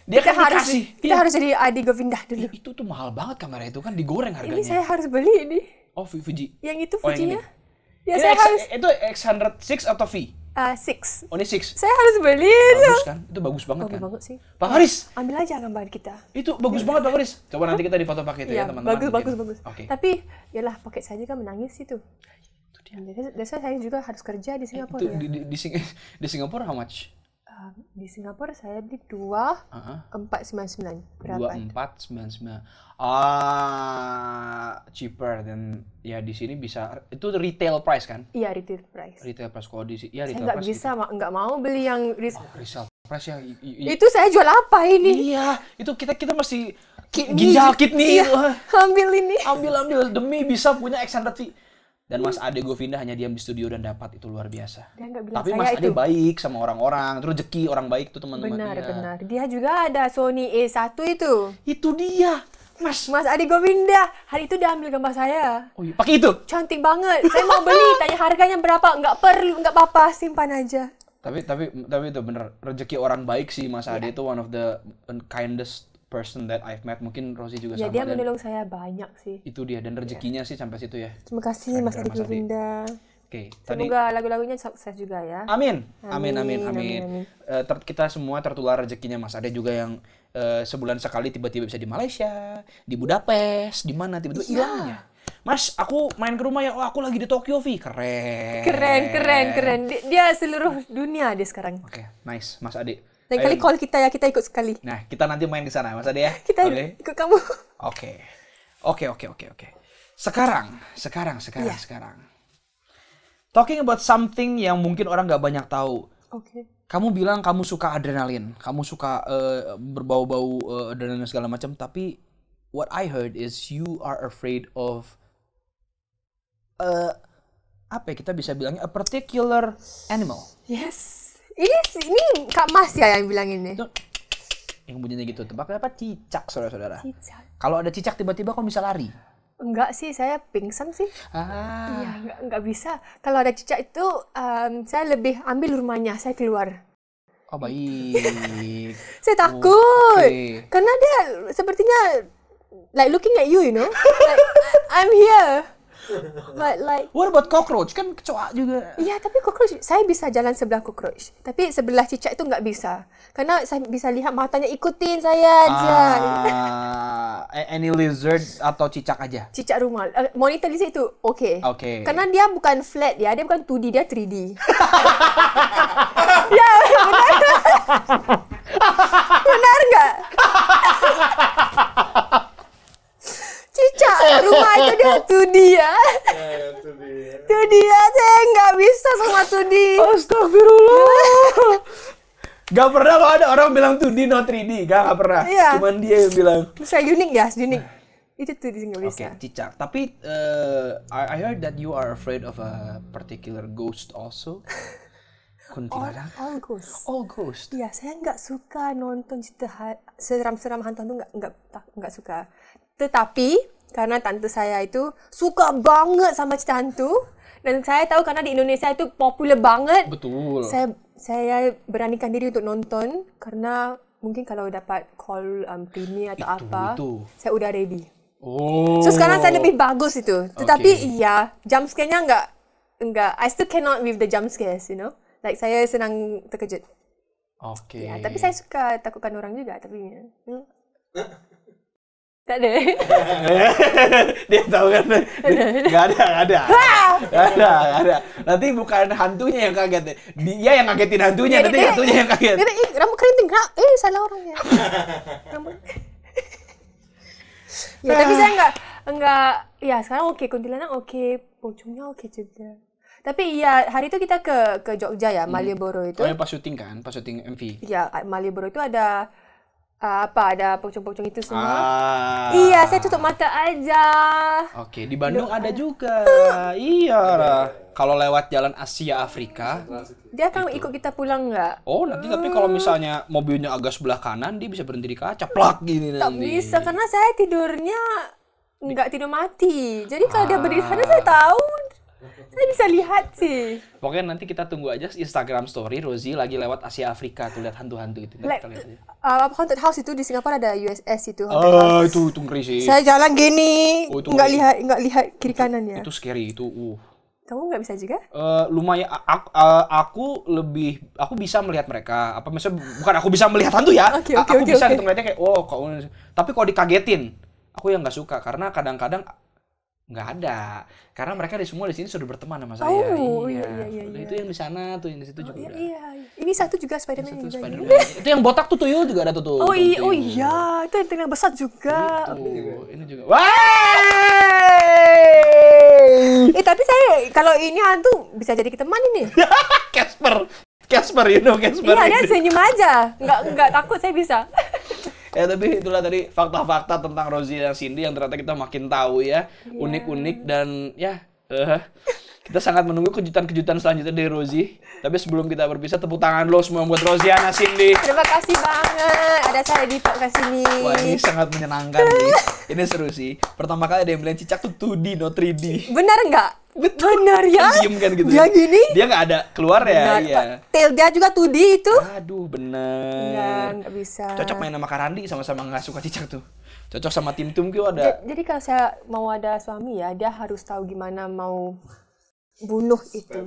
S2: Dia
S1: kita
S2: kan
S1: harus
S2: dikasih.
S1: Kita harus jadi Adi Govinda dulu.
S2: Itu tuh mahal banget kamera itu kan, digoreng harganya.
S1: Ini saya harus beli ini.
S2: Oh, Fuji.
S1: Yang itu
S2: Oh, yang
S1: Fujinya.
S2: ini.
S1: Ya
S2: Ini
S1: saya harus
S2: itu X106 atau V?
S1: 6.
S2: Oh, ini 6.
S1: Saya harus beli itu.
S2: Bagus kan? Itu bagus banget
S1: Bagus
S2: kan?
S1: banget sih.
S2: Pak Faris,
S1: Ambil aja gambar kita.
S2: itu bagus banget Pak Faris. Coba nanti kita di foto pakai itu ya, teman-teman.
S1: Bagus.
S2: Oke.
S1: Tapi yalah pocket saya juga menangis itu. Jadi saya juga harus kerja di Singapura
S2: Itu
S1: ya.
S2: di Singapura how much?
S1: Di Singapura saya beli 2,499. Berapa?
S2: 2499. Cheaper dan ya di sini bisa itu retail price kan?
S1: Iya, retail price.
S2: Retail price kalau di sini ya
S1: Saya
S2: retail
S1: nggak
S2: price.
S1: bisa, nggak mau beli yang
S2: Resale price ya.
S1: itu saya jual apa ini?
S2: Iya, itu kita mesti
S1: Kidney.
S2: ginjal kidney.
S1: Iya, ambil ini.
S2: Ambil demi bisa punya X100. Dan Mas Ade Govinda hanya diam di studio dan dapat, itu luar biasa.
S1: Dia nggak bilang
S2: Tapi
S1: saya
S2: Mas Ade
S1: itu.
S2: baik sama orang-orang, terus rezeki orang baik tuh teman-teman.
S1: Benar. Dia juga ada Sony A1 itu.
S2: Itu dia, Mas.
S1: Mas Adi Govinda. Hari itu dia ambil gambar saya.
S2: Oh iya, pakai itu.
S1: Cantik banget. Saya mau beli. Tanya harganya berapa. Nggak perlu, nggak apa-apa. Simpan aja.
S2: Tapi itu bener, rezeki orang baik sih Mas Ade itu one of the kindest person that I've met. Mungkin Rosie juga
S1: Ya
S2: sama.
S1: dia menolong saya banyak sih.
S2: Itu dia, dan rezekinya sih sampai situ ya.
S1: Terima kasih Mas Ade Govinda.
S2: Oke, tadi
S1: Semoga lagu-lagunya sukses juga ya.
S2: amin.
S1: Amin.
S2: Kita semua tertular rezekinya Mas Ade juga yang sebulan sekali tiba-tiba bisa di Malaysia, di Budapest, di mana tiba-tiba hilangnya. Mas, aku main ke rumah ya. Oh, aku lagi di Tokyo, Vi. Keren.
S1: Keren. Dia seluruh dunia dia sekarang.
S2: Oke, nice, Mas Ade.
S1: Lain kali call kita ya, kita ikut sekali.
S2: Nah, kita nanti main di sana, Mas Ade ya.
S1: Kita
S2: Oke?
S1: ikut kamu.
S2: Oke. Sekarang. Talking about something yang mungkin orang nggak banyak tahu.
S1: Oke.
S2: Kamu bilang kamu suka adrenalin, kamu suka berbau-bau adrenalin segala macam, tapi what I heard is you are afraid of apa ya kita bisa bilangnya, a particular animal.
S1: Yes. Ini Kak Mas ya yang bilang ini.
S2: Itu, yang bunyinya gitu, tebak apa? Cicak, saudara-saudara.
S1: Cicak.
S2: Kalau ada cicak tiba-tiba kok bisa lari?
S1: Enggak sih, saya pingsan sih. Iya, enggak bisa. Kalau ada cicak itu, saya lebih ambil rumahnya, saya keluar.
S2: Oh, baik.
S1: Saya takut.
S2: Okay.
S1: Karena dia sepertinya like looking at you know. Like, I'm here. But like,
S2: What about cockroach? Kan kecoa juga.
S1: iya, tapi cockroach, saya bisa jalan sebelah cockroach. Tapi sebelah cicak itu nggak bisa. Karena saya bisa lihat matanya ikutin saya aja.
S2: Any lizard atau cicak aja?
S1: Cicak rumah. Monitor lizard itu oke.
S2: Oke.
S1: Karena dia bukan flat ya, dia bukan 2D, dia 3D. Ya, benar. Benar nggak? Cicak rumah itu dia 2D ya. 2D ya, saya nggak bisa sama 2D.
S2: Astagfirullah. Gak pernah lo ada orang bilang 2D not 3D. Gak pernah.
S1: Iya.
S2: Cuman dia yang bilang.
S1: Saya unik ya, unik. Itu 2D nggak bisa.
S2: Oke, cicak. Tapi I heard that you are afraid of a particular ghost also. Kuntilanak.
S1: All ghost.
S2: All ghost.
S1: Iya, saya nggak suka nonton cerita seram-seram hantu nggak suka. Tetapi karena tante saya itu suka banget sama cerita hantu, dan saya tahu karena di Indonesia itu popular banget.
S2: Betul.
S1: Saya beranikan diri untuk nonton karena mungkin kalau dapat call premier atau
S2: itu.
S1: saya udah ready.
S2: Oh.
S1: So sekarang saya lebih bagus itu. Tetapi iya, jump scare-nya enggak. I still cannot with the jump scares, you know. Like saya senang terkejut.
S2: Oke.
S1: Ya, tapi saya suka takutkan orang juga, tapi tak ada.
S2: Dia tahu kan? Gak ada. Nanti bukan hantunya yang kaget. Dia yang ngagetin hantunya, nanti hantunya yang kaget.
S1: Rambut keriting. Salah orangnya. Rambut. Ya, tapi saya enggak. Ya, sekarang oke, kuntilanak oke, pocongnya oke juga. Tapi ya, hari itu kita ke Jogja ya, Malioboro itu.
S2: Oh, yang pas syuting kan? Pas syuting MV.
S1: Ya, Malioboro itu ada ada pocong-pocong itu semua. Iya, saya tutup mata aja.
S2: Oke, di Bandung ada juga. Iya lah. Kalau lewat jalan Asia Afrika,
S1: dia akan ikut kita pulang nggak?
S2: Oh, nanti tapi kalau misalnya mobilnya agak sebelah kanan, dia bisa berhenti di kaca, plak gini nanti.
S1: Tak bisa, karena saya tidurnya nggak tidur mati. Jadi kalau dia berdiri sana, saya tahu. Saya bisa lihat sih.
S2: Pokoknya nanti kita tunggu aja Instagram story Rosie lagi lewat Asia Afrika tuh, lihat hantu-hantu itu.
S1: Like,
S2: kita lihat aja.
S1: Haunted house itu di Singapura ada USS itu.
S2: Itu ngeri sih.
S1: Saya jalan gini, nggak
S2: ngeri.
S1: lihat kiri kanannya.
S2: Itu scary itu.
S1: Kamu nggak bisa juga?
S2: Lumayan. Aku bisa melihat mereka. Apa maksudnya? Bukan aku bisa melihat hantu ya. Aku bisa gitu ngeliatnya kayak, oh kok. Tapi kalau dikagetin, aku yang nggak suka karena kadang-kadang nggak ada, karena mereka semua di sini sudah berteman sama saya.
S1: Iya.
S2: Itu yang di sana tuh, yang di situ juga.
S1: Iya. Ini satu juga Spider-Man juga.
S2: Itu yang botak tuh tuyul juga ada tuh.
S1: Oh iya, itu yang besar juga.
S2: Ini juga. Wah!
S1: Tapi saya kalau ini hantu bisa jadi teman ini.
S2: Casper, you know Casper.
S1: Iya, dia senyum aja, nggak takut, saya bisa.
S2: Ya, tapi itulah tadi fakta-fakta tentang Rosie dan Cindy yang ternyata kita makin tahu ya, unik-unik dan ya Kita sangat menunggu kejutan-kejutan selanjutnya dari Rosie. Tapi sebelum kita berpisah, tepuk tangan lo semua buat Rosiana Cindy.
S1: Terima kasih banget ada saya di podcast ini.
S2: Wah, ini sangat menyenangkan nih. Ini seru sih. Pertama kali ada yang bilang cicak tuh 2D, not 3D.
S1: Benar nggak?
S2: Betul.
S1: Benar ya?
S2: Diem kan gitu.
S1: Dia gini?
S2: Dia nggak ada keluar ya?
S1: Benar.
S2: Iya.
S1: Tail dia juga 2D itu.
S2: Aduh, bener.
S1: Enggak, nggak bisa.
S2: Cocok main sama Karandi, sama-sama nggak suka cicak tuh. Cocok sama tim Tumkyo ada.
S1: Jadi kalau saya mau ada suami ya, dia harus tahu gimana mau bunuh itu.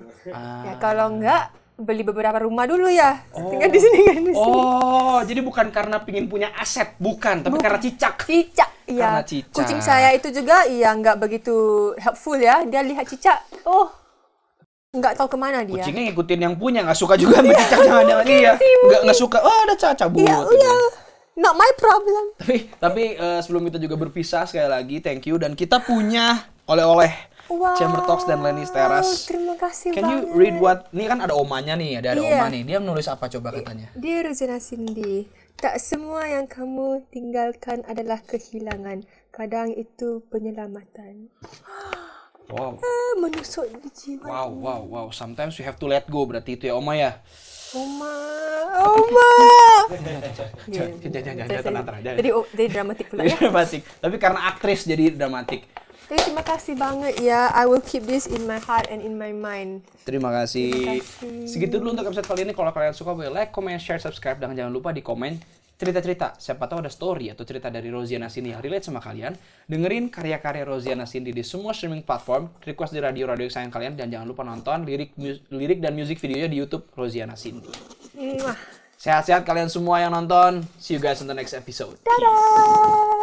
S1: Ya kalau enggak, beli beberapa rumah dulu ya. Tinggal di sini kan di sini.
S2: Oh, jadi bukan karena pingin punya aset, bukan, tapi karena cicak.
S1: Cicak, iya.
S2: Karena cicak.
S1: Kucing saya itu juga iya nggak begitu helpful ya. Dia lihat cicak, oh nggak tahu kemana dia.
S2: Kucingnya ngikutin yang punya, nggak suka juga sama cicak, jangan-jangan iya. Nggak suka, oh ada cabut.
S1: Iya,
S2: gitu.
S1: Not my problem.
S2: Tapi sebelum kita juga berpisah, sekali lagi thank you. Dan kita punya oleh-oleh Chamber Talks dan Lenny's Teras.
S1: Terima kasih
S2: Can
S1: banget.
S2: you read what? Ini kan ada omanya nih, ada
S1: Iya.
S2: oma nih. Dia menulis apa coba katanya?
S1: Dear Rosiana Cindy, tak semua yang kamu tinggalkan adalah kehilangan. Kadang itu penyelamatan.
S2: Wow.
S1: Menusuk di jiwa.
S2: Wow. Sometimes you have to let go, berarti itu ya oma ya.
S1: Oma.
S2: Jangan tenang.
S1: Jadi dramatik pula ya.
S2: Dramatik. Tapi karena aktris jadi dramatik.
S1: Tapi terima kasih banget ya. I will keep this in my heart and in my mind.
S2: Terima kasih.
S1: Terima kasih.
S2: Segitu dulu untuk episode kali ini. Kalau kalian suka boleh like, comment, share, subscribe, dan jangan lupa di komen cerita-cerita. Siapa tahu ada story atau cerita dari Rosiana Cindy yang relate sama kalian. Dengerin karya-karya Rosiana Cindy di semua streaming platform. Request di radio-radio kesayangan kalian, dan jangan lupa nonton lirik dan music videonya di YouTube Rosiana Cindy.
S1: Mwah.
S2: Sehat-sehat kalian semua yang nonton. See you guys on the next episode.
S1: Dadah.